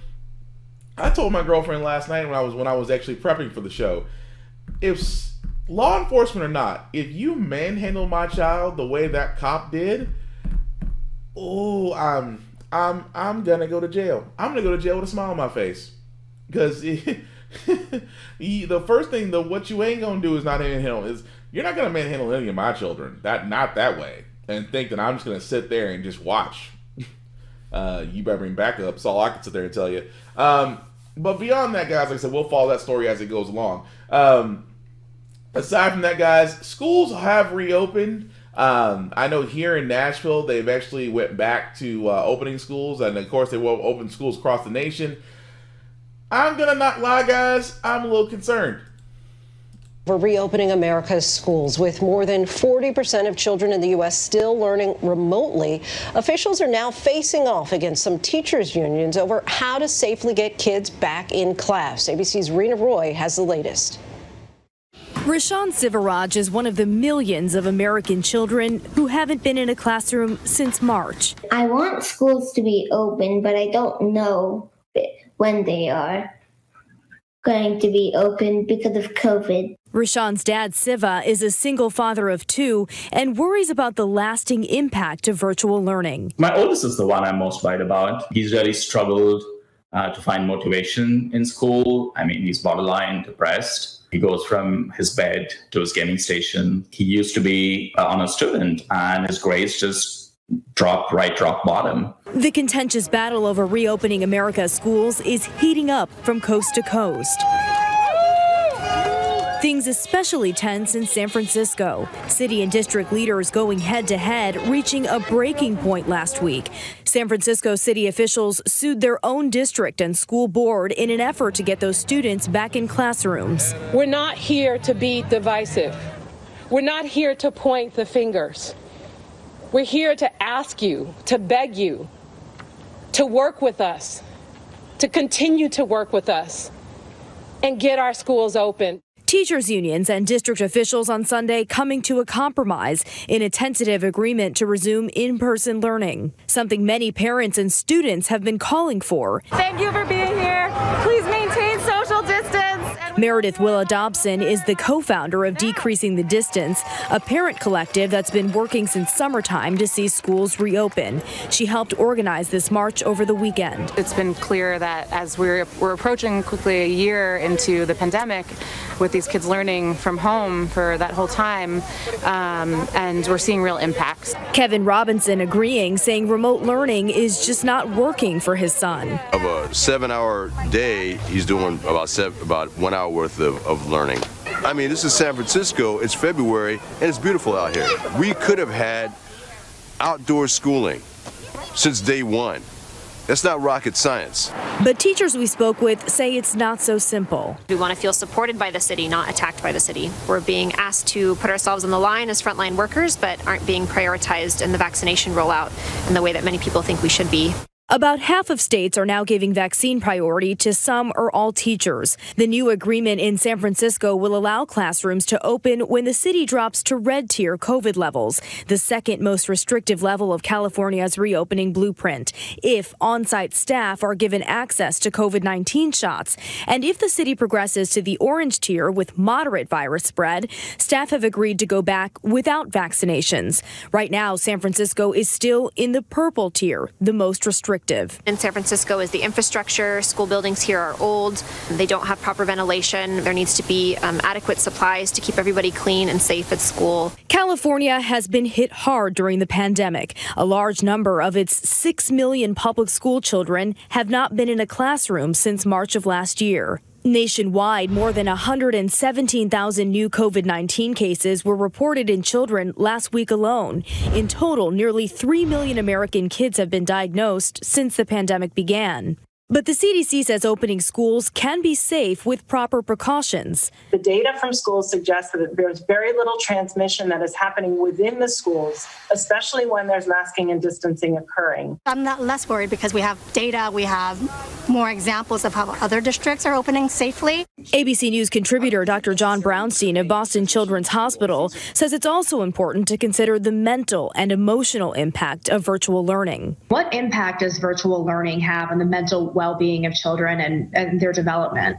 I told my girlfriend last night when I was actually prepping for the show, if law enforcement or not, if you manhandle my child the way that cop did, oh, I'm gonna go to jail. I'm gonna go to jail with a smile on my face, because the first thing, what you ain't gonna do is not manhandle. You're not gonna manhandle any of my children. Not that way, and think that I'm just gonna sit there and just watch. You better bring backup. That's all I can sit there and tell you. But beyond that, guys, like I said, we'll follow that story as it goes along. Aside from that, guys, schools have reopened. I know here in Nashville, they've actually went back to opening schools, and of course they will open schools across the nation. I'm gonna not lie, guys, I'm a little concerned. We're reopening America's schools. With more than 40% of children in the U.S. still learning remotely, officials are now facing off against some teachers' unions over how to safely get kids back in class. ABC's Rena Roy has the latest. Rashawn Sivaraj is one of the millions of American children who haven't been in a classroom since March. I want schools to be open, but I don't know when they are going to be open because of COVID. Rashawn's dad, Siva, is a single father of two and worries about the lasting impact of virtual learning. My oldest is the one I'm most worried about. He's really struggled to find motivation in school. I mean, he's borderline depressed. He goes from his bed to his gaming station. He used to be an honor student, and his grades just dropped rock bottom. The contentious battle over reopening America's schools is heating up from coast to coast. Things especially tense in San Francisco. City and district leaders going head-to-head, reaching a breaking point last week. San Francisco city officials sued their own district and school board in an effort to get those students back in classrooms. We're not here to be divisive. We're not here to point the fingers. We're here to ask you, to beg you, to work with us, to continue to work with us, and get our schools open. Teachers' unions and district officials on Sunday coming to a compromise in a tentative agreement to resume in-person learning, something many parents and students have been calling for. Thank you for being here. Please maintain social distance. Meredith Willa Dobson is the co-founder of Decreasing the Distance, a parent collective that's been working since summertime to see schools reopen. She helped organize this march over the weekend. It's been clear that as we're approaching quickly a year into the pandemic, with these kids learning from home for that whole time, and we're seeing real impacts. Kevin Robinson agreeing, saying remote learning is just not working for his son. Of a 7-hour day, he's doing about 1 hour worth of learning. I mean, this is San Francisco, it's February, and it's beautiful out here. We could have had outdoor schooling since day one. That's not rocket science. But teachers we spoke with say it's not so simple. We want to feel supported by the city, not attacked by the city. We're being asked to put ourselves on the line as frontline workers, but aren't being prioritized in the vaccination rollout in the way that many people think we should be. About half of states are now giving vaccine priority to some or all teachers. The new agreement in San Francisco will allow classrooms to open when the city drops to red tier COVID levels, the second most restrictive level of California's reopening blueprint, if on-site staff are given access to COVID-19 shots. And if the city progresses to the orange tier with moderate virus spread, staff have agreed to go back without vaccinations. Right now, San Francisco is still in the purple tier, the most restrictive. effective. In San Francisco is the infrastructure. School buildings here are old. They don't have proper ventilation. There needs to be adequate supplies to keep everybody clean and safe at school. California has been hit hard during the pandemic. A large number of its 6 million public school children have not been in a classroom since March of last year. Nationwide, more than 117,000 new COVID-19 cases were reported in children last week alone. In total, nearly 3 million American kids have been diagnosed since the pandemic began. But the CDC says opening schools can be safe with proper precautions. The data from schools suggests that there's very little transmission that is happening within the schools, especially when there's masking and distancing occurring. I'm not less worried because we have data, we have more examples of how other districts are opening safely. ABC News contributor Dr. John Brownstein of Boston Children's Hospital says it's also important to consider the mental and emotional impact of virtual learning. What impact does virtual learning have on the mental well-being of children and their development?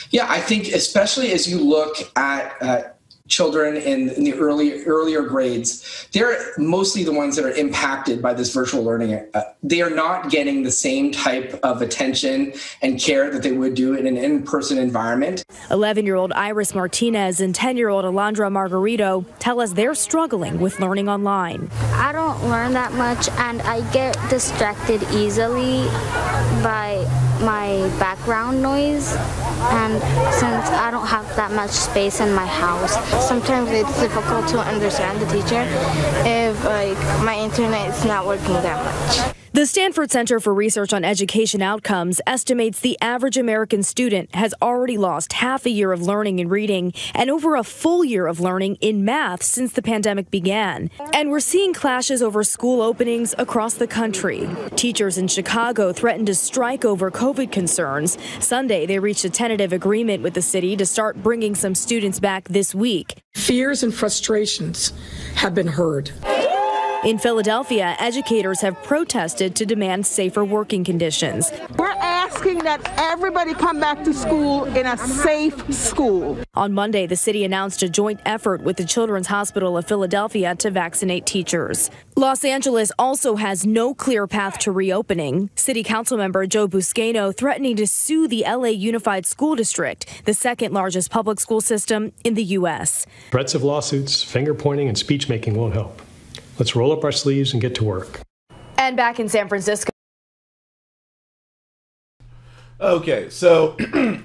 Yeah, I think especially as you look at children in the earlier grades, they're mostly the ones that are impacted by this virtual learning. They are not getting the same type of attention and care that they would do in an in-person environment. 11-year-old Iris Martinez and 10-year-old Alondra Margarito tell us they're struggling with learning online. I don't learn that much, and I get distracted easily by my background noise, and since I don't have that much space in my house, sometimes it's difficult to understand the teacher if my internet is not working that much. The Stanford Center for Research on Education Outcomes estimates the average American student has already lost half a year of learning and reading and over a full year of learning in math since the pandemic began. And we're seeing clashes over school openings across the country. Teachers in Chicago threatened to strike over COVID concerns. Sunday, they reached a tentative agreement with the city to start bringing some students back this week. Fears and frustrations have been heard. In Philadelphia, educators have protested to demand safer working conditions. We're asking that everybody come back to school in a safe school. On Monday, the city announced a joint effort with the Children's Hospital of Philadelphia to vaccinate teachers. Los Angeles also has no clear path to reopening. City Council member Joe Buscaino threatening to sue the LA Unified School District, the second largest public school system in the U.S. Threats of lawsuits, finger pointing, and speech making won't help. Let's roll up our sleeves and get to work. And back in San Francisco. Okay, so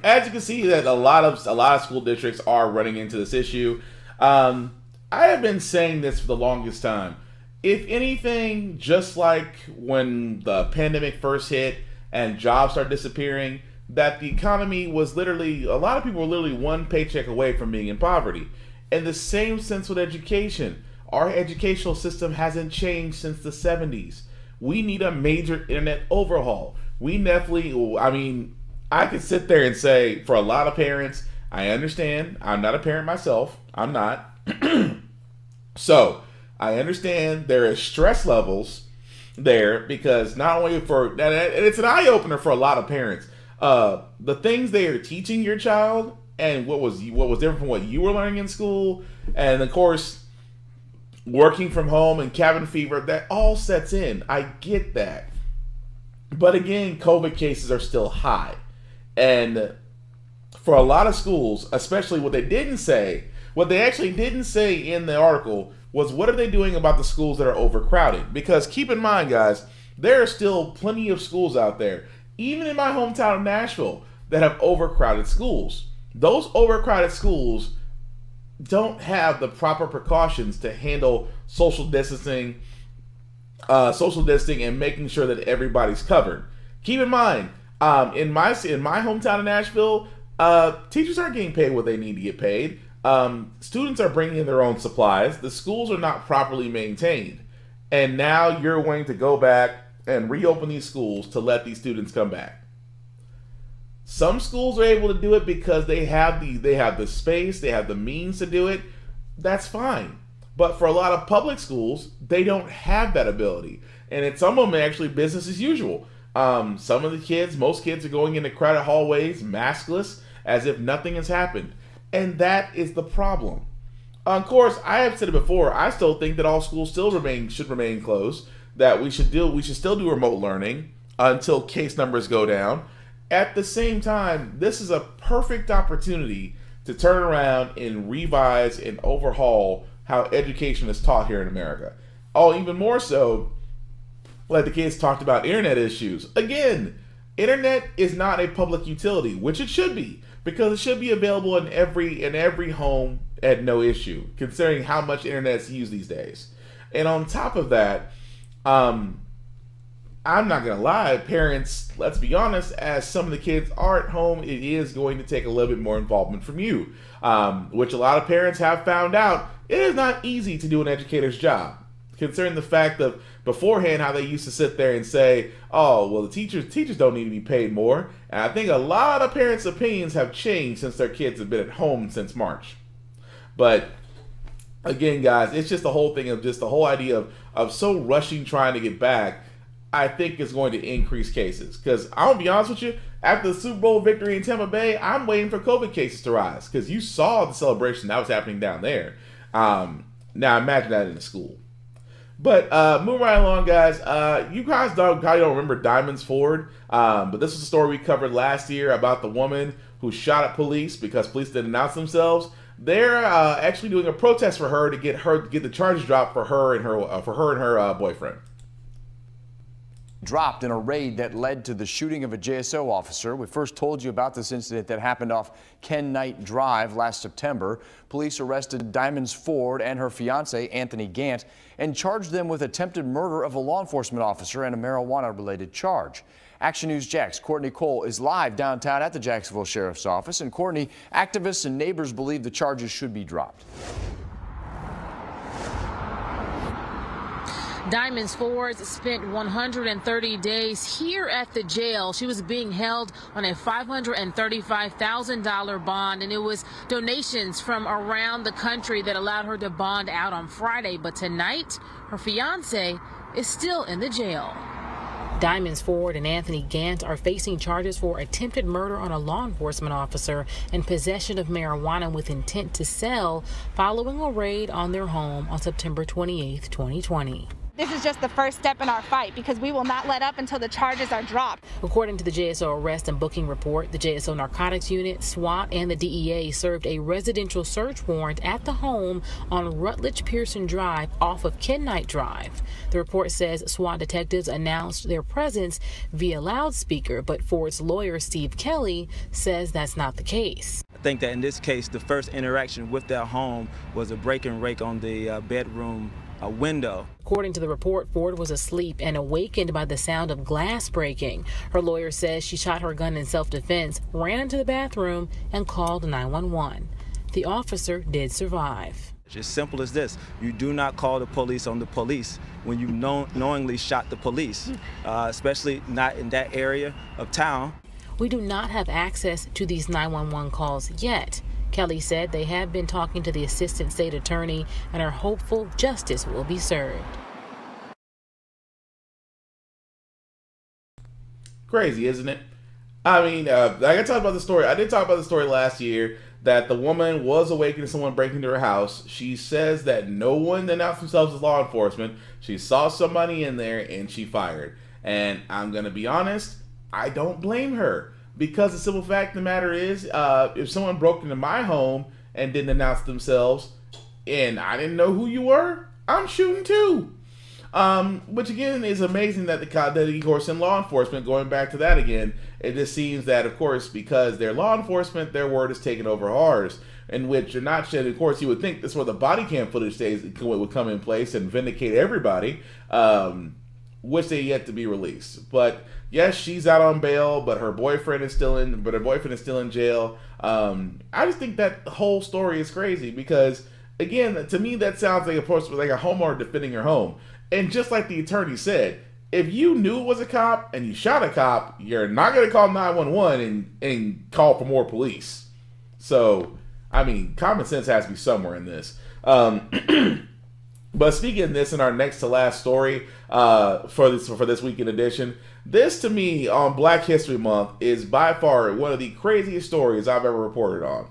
as you can see that a lot of school districts are running into this issue. I have been saying this for the longest time. If anything, just like when the pandemic first hit and jobs started disappearing, that the economy was literally, a lot of people were literally one paycheck away from being in poverty. In the same sense with education. Our educational system hasn't changed since the 70s. We need a major internet overhaul. We definitely, I mean, I could sit there and say, for a lot of parents, I understand. I'm not a parent myself. I'm not. So, I understand there is stress levels there because not only for, and it's an eye-opener for a lot of parents. The things they are teaching your child and what was different from what you were learning in school, and of course, working from home and cabin fever, that all sets in. I get that. But again, COVID cases are still high. And for a lot of schools, especially what they actually didn't say in the article was what are they doing about the schools that are overcrowded? Because keep in mind, guys, there are still plenty of schools out there, even in my hometown of Nashville, that have overcrowded schools. Those overcrowded schools don't have the proper precautions to handle social distancing and making sure that everybody's covered. Keep in mind, in my hometown of Nashville, teachers aren't getting paid what they need to get paid. Students are bringing in their own supplies. The schools are not properly maintained. And now you're going to go back and reopen these schools to let these students come back. Some schools are able to do it because they have the space, they have the means to do it. That's fine. But for a lot of public schools, they don't have that ability. And in some of them, actually business as usual. Some of the kids, most kids are going into crowded hallways, maskless, as if nothing has happened. And that is the problem. Of course, I have said it before, I still think that all schools should remain closed, that we should still do remote learning. until case numbers go down. At the same time, this is a perfect opportunity to turn around and revise and overhaul how education is taught here in America. Oh, even more so, like the kids talked about internet issues. Again, internet is not a public utility, which it should be, because it should be available in every home at no issue, considering how much internet is used these days. And on top of that, I'm not gonna lie, parents, let's be honest, as some of the kids are at home, it is going to take a little bit more involvement from you, which a lot of parents have found out. It is not easy to do an educator's job, considering the fact of beforehand how they used to sit there and say, oh, well, the teachers don't need to be paid more. And I think a lot of parents' opinions have changed since their kids have been at home since March. But again, guys, it's just the whole thing of just the whole idea of so rushing trying to get back, I think is going to increase cases. Because I'm going to be honest with you, after the Super Bowl victory in Tampa Bay, I'm waiting for COVID cases to rise. Because you saw the celebration that was happening down there. Now imagine that in a school. But moving right along, guys. You guys probably don't remember Diamonds Ford, but this is a story we covered last year about the woman who shot at police because police didn't announce themselves. They're actually doing a protest for her to get the charges dropped for her and her boyfriend. Dropped in a raid that led to the shooting of a JSO officer. We first told you about this incident that happened off Ken Knight Drive last September. Police arrested Diamonds Ford and her fiance, Anthony Gant, and charged them with attempted murder of a law enforcement officer and a marijuana-related charge. Action News Jax Courtney Cole is live downtown at the Jacksonville Sheriff's Office. And Courtney, activists and neighbors believe the charges should be dropped. Diamonds Ford spent 130 days here at the jail. She was being held on a $535,000 bond, and it was donations from around the country that allowed her to bond out on Friday. But tonight, her fiance is still in the jail. Diamonds Ford and Anthony Gant are facing charges for attempted murder on a law enforcement officer and possession of marijuana with intent to sell following a raid on their home on September 28, 2020. This is just the first step in our fight because we will not let up until the charges are dropped. According to the JSO arrest and booking report, the JSO Narcotics Unit, SWAT, and the DEA served a residential search warrant at the home on Rutledge Pearson Drive off of Ken Knight Drive. The report says SWAT detectives announced their presence via loudspeaker, but Ford's lawyer, Steve Kelly, says that's not the case. I think that in this case, the first interaction with their home was a break and rake on the bedroom window. According to the report, Ford was asleep and awakened by the sound of glass breaking. Her lawyer says she shot her gun in self-defense, ran into the bathroom, and called 911. The officer did survive. It's as simple as this. You do not call the police on the police when you knowingly shot the police, especially not in that area of town. We do not have access to these 911 calls yet. Kelly said they have been talking to the assistant state attorney and are hopeful justice will be served. Crazy, isn't it? I mean, like I talked about the story. I did talk about the story last year that the woman was awakened to someone breaking into her house. She says that no one announced themselves as law enforcement. She saw somebody in there and she fired. And I'm going to be honest, I don't blame her. Because the simple fact of the matter is, if someone broke into my home and didn't announce themselves, and I didn't know who you were, I'm shooting too. Which again is amazing that of course, in law enforcement, going back to that again, it just seems that, of course, because they're law enforcement, their word is taken over ours. In which you're not shed. Of course, you would think this is where the body cam footage would come in place and vindicate everybody. Which they yet to be released. But yes, she's out on bail, but her boyfriend is still in jail. I just think that whole story is crazy because, again, to me that sounds like a homeowner defending your home. And just like the attorney said, if you knew it was a cop and you shot a cop, you're not going to call 911 and call for more police. So, I mean, common sense has to be somewhere in this. But speaking of this, in our next to last story for this weekend edition, this to me on Black History Month is by far one of the craziest stories I've ever reported on.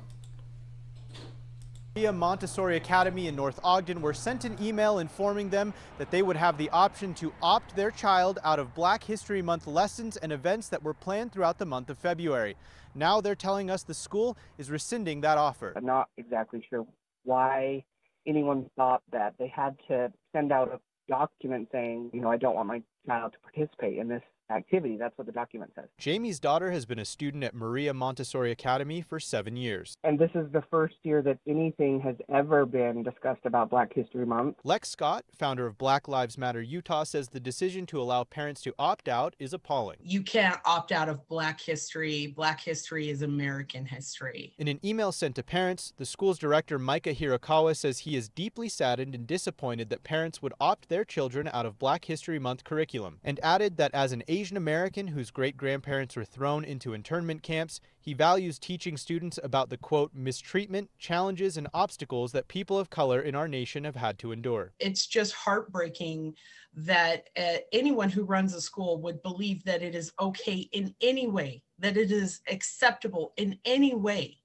Maria Montessori Academy in North Ogden were sent an email informing them that they would have the option to opt their child out of Black History Month lessons and events that were planned throughout the month of February. Now they're telling us the school is rescinding that offer. I'm not exactly sure why anyone thought that they had to send out a document saying, I don't want my child to participate in this activity. That's what the document says. Jamie's daughter has been a student at Maria Montessori Academy for 7 years. And this is the first year that anything has ever been discussed about Black History Month. Lex Scott, founder of Black Lives Matter Utah, says the decision to allow parents to opt out is appalling. You can't opt out of Black history. Black history is American history. In an email sent to parents, the school's director Micah Hirakawa says he is deeply saddened and disappointed that parents would opt their children out of Black History Month curriculum, and added that as an Asian American whose great-grandparents were thrown into internment camps, he values teaching students about the, quote, mistreatment, challenges, and obstacles that people of color in our nation have had to endure. It's just heartbreaking that anyone who runs a school would believe that it is okay in any way, that it is acceptable in any way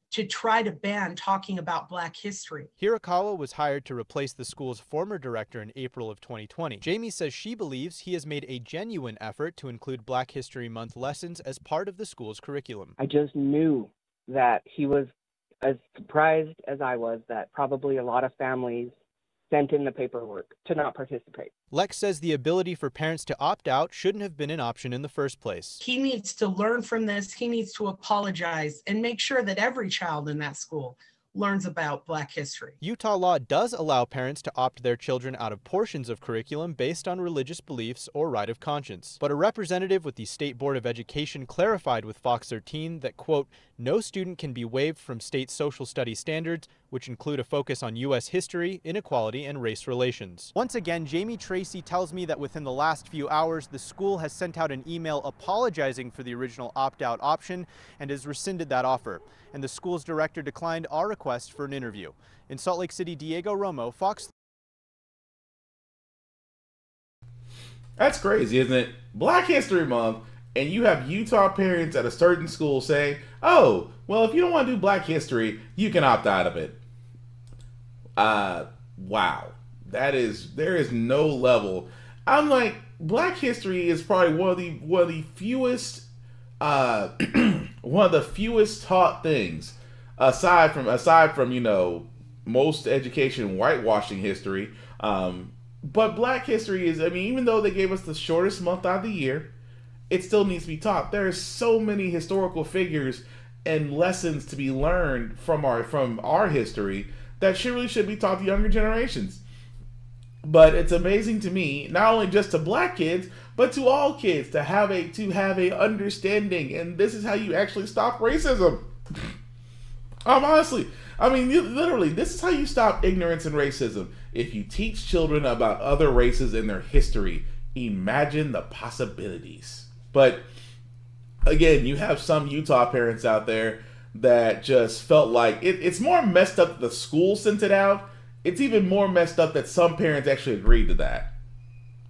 to try to ban talking about Black history. Hirakawa was hired to replace the school's former director in April of 2020. Jamie says she believes he has made a genuine effort to include Black History Month lessons as part of the school's curriculum. I just knew that he was as surprised as I was that probably a lot of families sent in the paperwork to not participate. Lex says the ability for parents to opt out shouldn't have been an option in the first place. He needs to learn from this. He needs to apologize and make sure that every child in that school learns about Black history. Utah law does allow parents to opt their children out of portions of curriculum based on religious beliefs or right of conscience. But a representative with the State Board of Education clarified with Fox 13 that, quote, no student can be waived from state social studies standards, which include a focus on U.S. history, inequality, and race relations. Once again, Jamie Tracy tells me that within the last few hours, the school has sent out an email apologizing for the original opt-out option and has rescinded that offer. And the school's director declined our request for an interview. In Salt Lake City, Diego Romo, Fox. That's crazy, isn't it? Black History Month, and you have Utah parents at a certain school saying, oh, well, if you don't want to do Black history, you can opt out of it. Wow. There is no level. I'm like, Black history is probably one of the fewest one of the fewest taught things aside from most education whitewashing history. But Black history is, even though they gave us the shortest month out of the year, it still needs to be taught. There are so many historical figures and lessons to be learned from our history that really should be taught to younger generations. But it's amazing to me, not only just to Black kids, but to all kids, to have a understanding. And this is how you actually stop racism. Honestly, literally, this is how you stop ignorance and racism. If you teach children about other races and their history, imagine the possibilities. But again, you have some Utah parents out there that just felt like it's more messed up that the school sent it out. It's even more messed up that some parents actually agreed to that.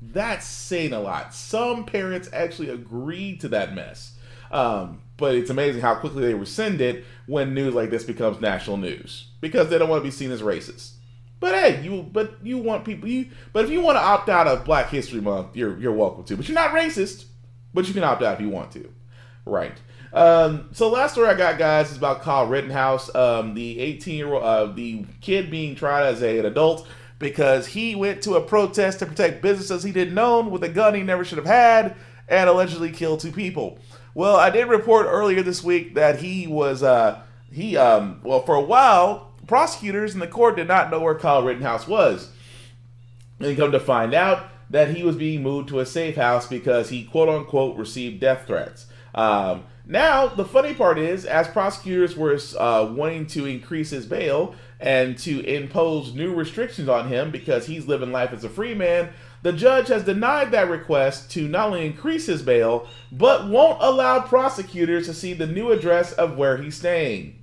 That's saying a lot. Some parents actually agreed to that mess. But it's amazing how quickly they rescind it when news like this becomes national news, because they don't want to be seen as racist. But hey, but if you want to opt out of Black History Month, you're welcome to. But you're not racist. But you can opt out if you want to. Right. So last story I got, guys, is about Kyle Rittenhouse, the 18-year-old, the kid being tried as an adult because he went to a protest to protect businesses he didn't own with a gun he never should have had and allegedly killed 2 people. Well, I did report earlier this week that he was, for a while, prosecutors in the court did not know where Kyle Rittenhouse was. And they come to find out that he was being moved to a safe house because he, quote-unquote, received death threats. Now, the funny part is, as prosecutors were wanting to increase his bail and to impose new restrictions on him because he's living life as a free man, the judge has denied that request to not only increase his bail, but won't allow prosecutors to see the new address of where he's staying.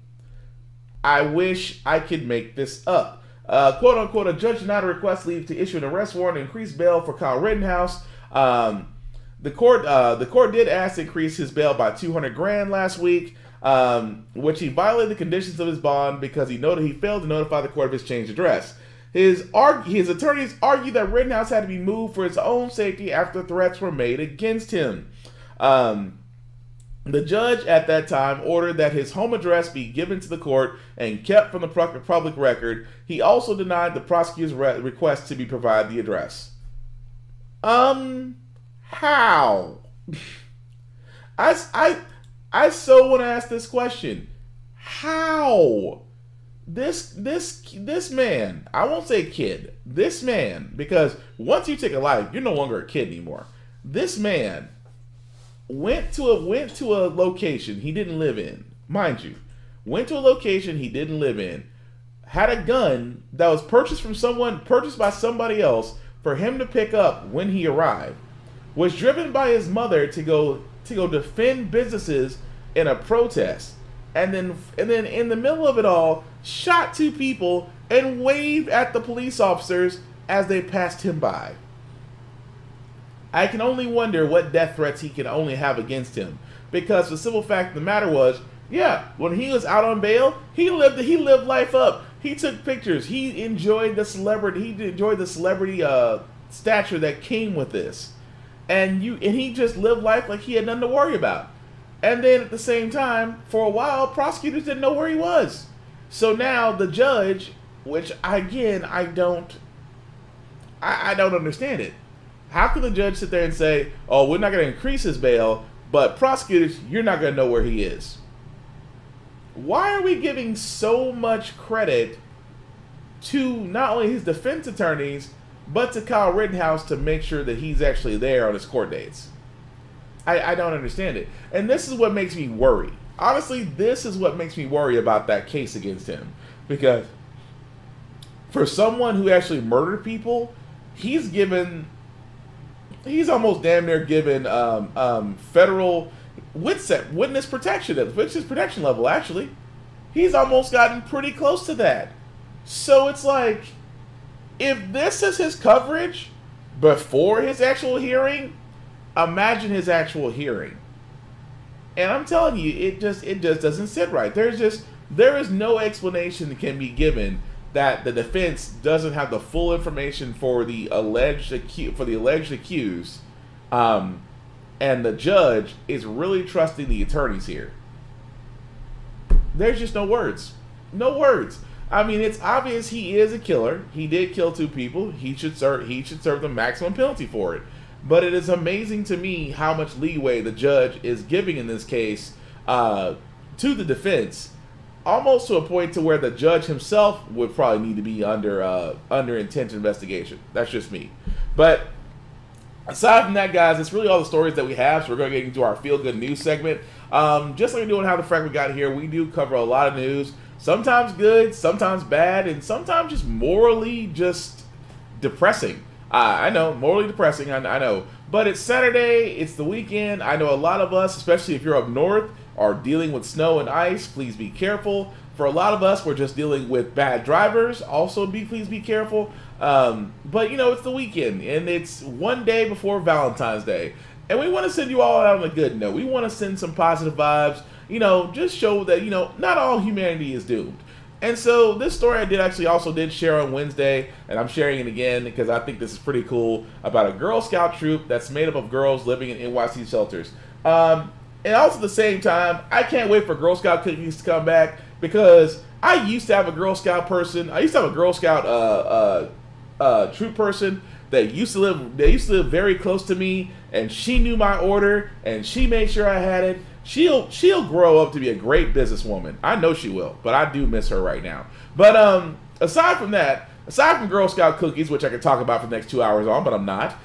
I wish I could make this up. Quote-unquote, a judge denied a request leave to issue an arrest warrant and increase bail for Kyle Rittenhouse. The court did ask to increase his bail by $200,000 last week. which he violated the conditions of his bond because he failed to notify the court of his changed address. His attorneys argued that Rittenhouse had to be moved for his own safety after threats were made against him. The judge at that time ordered that his home address be given to the court and kept from the public record. He also denied the prosecutor's request to be provided the address. How? I so want to ask this question. How? This man, I won't say kid, this man, because once you take a life, you're no longer a kid anymore. This man went to a location he didn't live in, mind you. Went to a location he didn't live in, had a gun that was purchased by somebody else for him to pick up when he arrived, was driven by his mother to go defend businesses in a protest, and then in the middle of it all, shot 2 people and waved at the police officers as they passed him by. I can only wonder what death threats he can only have against him, because the simple fact of the matter was, yeah, when he was out on bail, he lived life up. He took pictures. He enjoyed the celebrity. Stature that came with this, and he just lived life like he had nothing to worry about. And then at the same time, for a while, prosecutors didn't know where he was. So now the judge, which again I don't understand it. How can the judge sit there and say, "Oh, we're not going to increase his bail, but prosecutors, you're not going to know where he is"? Why are we giving so much credit to not only his defense attorneys, but to Kyle Rittenhouse to make sure that he's actually there on his court dates? I don't understand it. And this is what makes me worry. Honestly, this is what makes me worry about that case against him. Because for someone who actually murdered people, he's almost damn near given federal witness protection level, actually. He's almost gotten pretty close to that. So it's like, if this is his coverage before his actual hearing, imagine his actual hearing. And I'm telling you, it just doesn't sit right. There is no explanation that can be given that the defense doesn't have the full information for the alleged accused, and the judge is really trusting the attorneys here. There's just no words. No words. I mean, it's obvious he is a killer. He did kill 2 people. He should serve the maximum penalty for it. But it is amazing to me how much leeway the judge is giving in this case to the defense, almost to a point to where the judge himself would probably need to be under intense investigation. That's just me. But aside from that, guys, it's really all the stories that we have. So we're going to get into our feel-good news segment. Just like we do on How the Frack We Got Here, we do cover a lot of news. Sometimes good, sometimes bad, and sometimes just morally just depressing. I know, morally depressing, I know. But it's Saturday, it's the weekend. I know a lot of us, especially if you're up north, are dealing with snow and ice. Please be careful. For a lot of us, we're just dealing with bad drivers. Also, please be careful. But, you know, it's the weekend, and it's one day before Valentine's Day. And we want to send you all out on a good note. We want to send some positive vibes. You know, just show that, you know, not all humanity is doomed. And so this story I did share on Wednesday, and I'm sharing it again because I think this is pretty cool, about a Girl Scout troop that's made up of girls living in NYC shelters. And also at the same time, I can't wait for Girl Scout cookies to come back, because I used to have a Girl Scout person. I used to have a Girl Scout troop person that used to live very close to me, and she knew my order, and she made sure I had it. She'll grow up to be a great businesswoman. I know she will, but I do miss her right now. But aside from that, aside from Girl Scout cookies, which I could talk about for the next 2 hours on, but I'm not,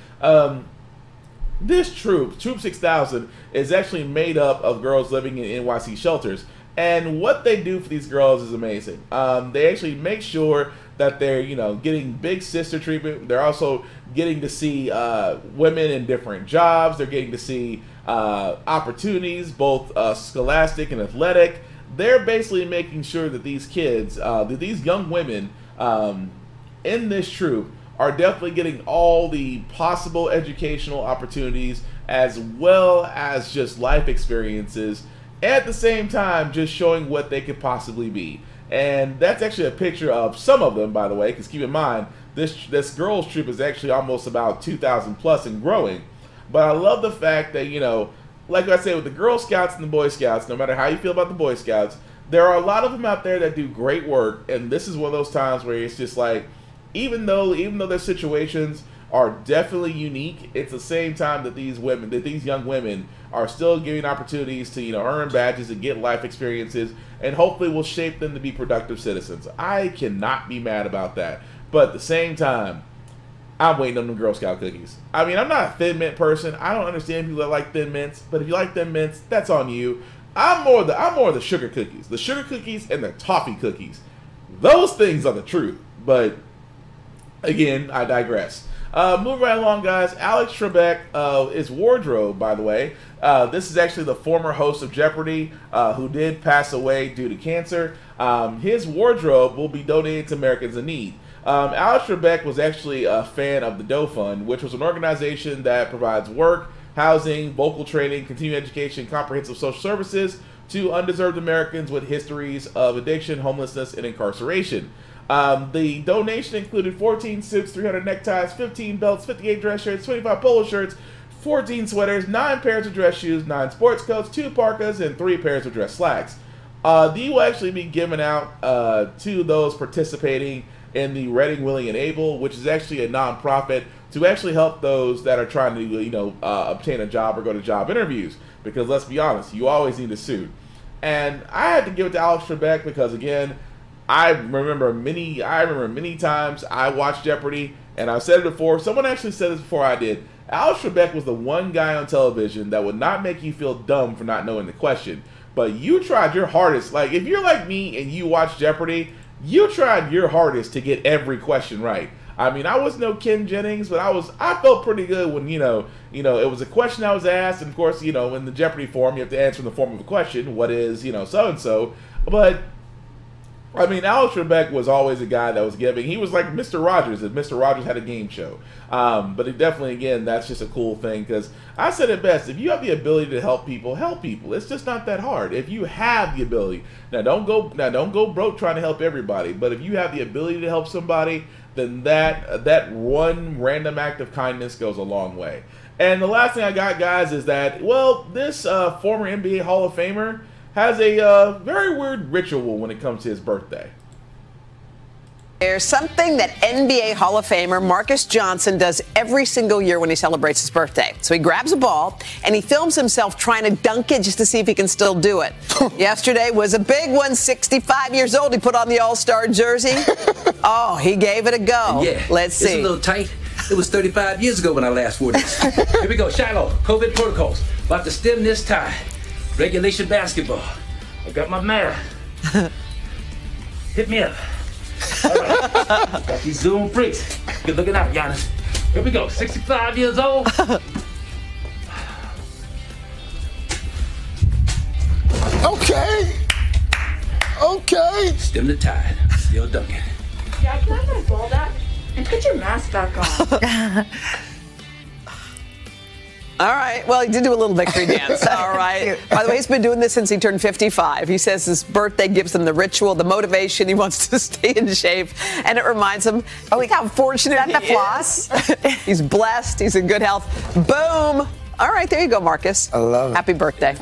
this Troop 6000, is actually made up of girls living in NYC shelters. And what they do for these girls is amazing. They actually make sure that they're, you know, getting big sister treatment. They're also getting to see women in different jobs. They're getting to see opportunities, both scholastic and athletic. They're basically making sure that these kids, that these young women in this troop are definitely getting all the possible educational opportunities, as well as just life experiences. and at the same time just showing what they could possibly be. And that's actually a picture of some of them, by the way, because keep in mind, this girls troop is actually almost about 2,000 plus and growing. But I love the fact that, you know, like I say, with the Girl Scouts and the Boy Scouts, no matter how you feel about the Boy Scouts, there are a lot of them out there that do great work, and this is one of those times where it's just like, even though their situations are definitely unique, it's the same time that these young women are still giving opportunities to, you know, earn badges and get life experiences, and hopefully will shape them to be productive citizens. I cannot be mad about that. But at the same time, I'm waiting on them Girl Scout cookies. I mean, I'm not a Thin Mint person. I don't understand people that like Thin Mints, but if you like Thin Mints, that's on you. I'm more of the sugar cookies. The sugar cookies and the toffee cookies. Those things are the truth. But again, I digress. Moving right along, guys. Alex Trebek is wardrobe, by the way. This is actually the former host of Jeopardy, who did pass away due to cancer. His wardrobe will be donated to Americans in Need. Alex Trebek was actually a fan of the Doe Fund, which was an organization that provides work, housing, vocal training, continuing education, comprehensive social services to undeserved Americans with histories of addiction, homelessness, and incarceration. The donation included 14 suits, 300 neckties, 15 belts, 58 dress shirts, 25 polo shirts, 14 sweaters, 9 pairs of dress shoes, 9 sports coats, 2 parkas, and 3 pairs of dress slacks. These will actually be given out to those participating in the Reading, Willing, and Able, which is actually a nonprofit to actually help those that are trying to, you know, obtain a job or go to job interviews. Because let's be honest, you always need a suit. And I had to give it to Alex Trebek because, again, I remember many times I watched Jeopardy, and I've said it before. Someone actually said this before I did. Alex Trebek was the one guy on television that would not make you feel dumb for not knowing the question. But you tried your hardest. Like, if you're like me and you watch Jeopardy, you tried your hardest to get every question right. I mean, I was no Ken Jennings, but I felt pretty good when, you know, it was a question I was asked, and of course, you know, in the Jeopardy form, you have to answer in the form of a question. What is, you know, so-and-so? But I mean, Alex Trebek was always a guy that was giving. He was like Mr. Rogers if Mr. Rogers had a game show. But it definitely, again, that's just a cool thing, because I said it best. If you have the ability to help people, help people. It's just not that hard. If you have the ability, now don't go broke trying to help everybody. But if you have the ability to help somebody, then that one random act of kindness goes a long way. And the last thing I got, guys, is that, well, this former NBA Hall of Famer has a very weird ritual when it comes to his birthday. There's something that NBA Hall of Famer Marcus Johnson does every single year when he celebrates his birthday. So he grabs a ball and he films himself trying to dunk it just to see if he can still do it. Yesterday was a big one, 65 years old. He put on the All-Star jersey. Oh, he gave it a go. Yeah, let's see. It's a little tight. It was 35 years ago when I last wore this. Here we go, Shiloh, COVID protocols. About to stem this tide. Regulation basketball. I got my man. Hit me up. All right. Got these Zoom freaks. Good looking out, Giannis. Here we go. 65 years old. Okay. Okay. Stem the tide. Still dunking. Dad, can I have my ball back? And put your mask back on. All right. Well, he did do a little victory dance. All right. By the way, he's been doing this since he turned 55. He says his birthday gives him the ritual, the motivation. He wants to stay in shape. And it reminds him, how fortunate he is. He's blessed. He's in good health. Boom. All right. There you go, Marcus. I love it. Happy birthday.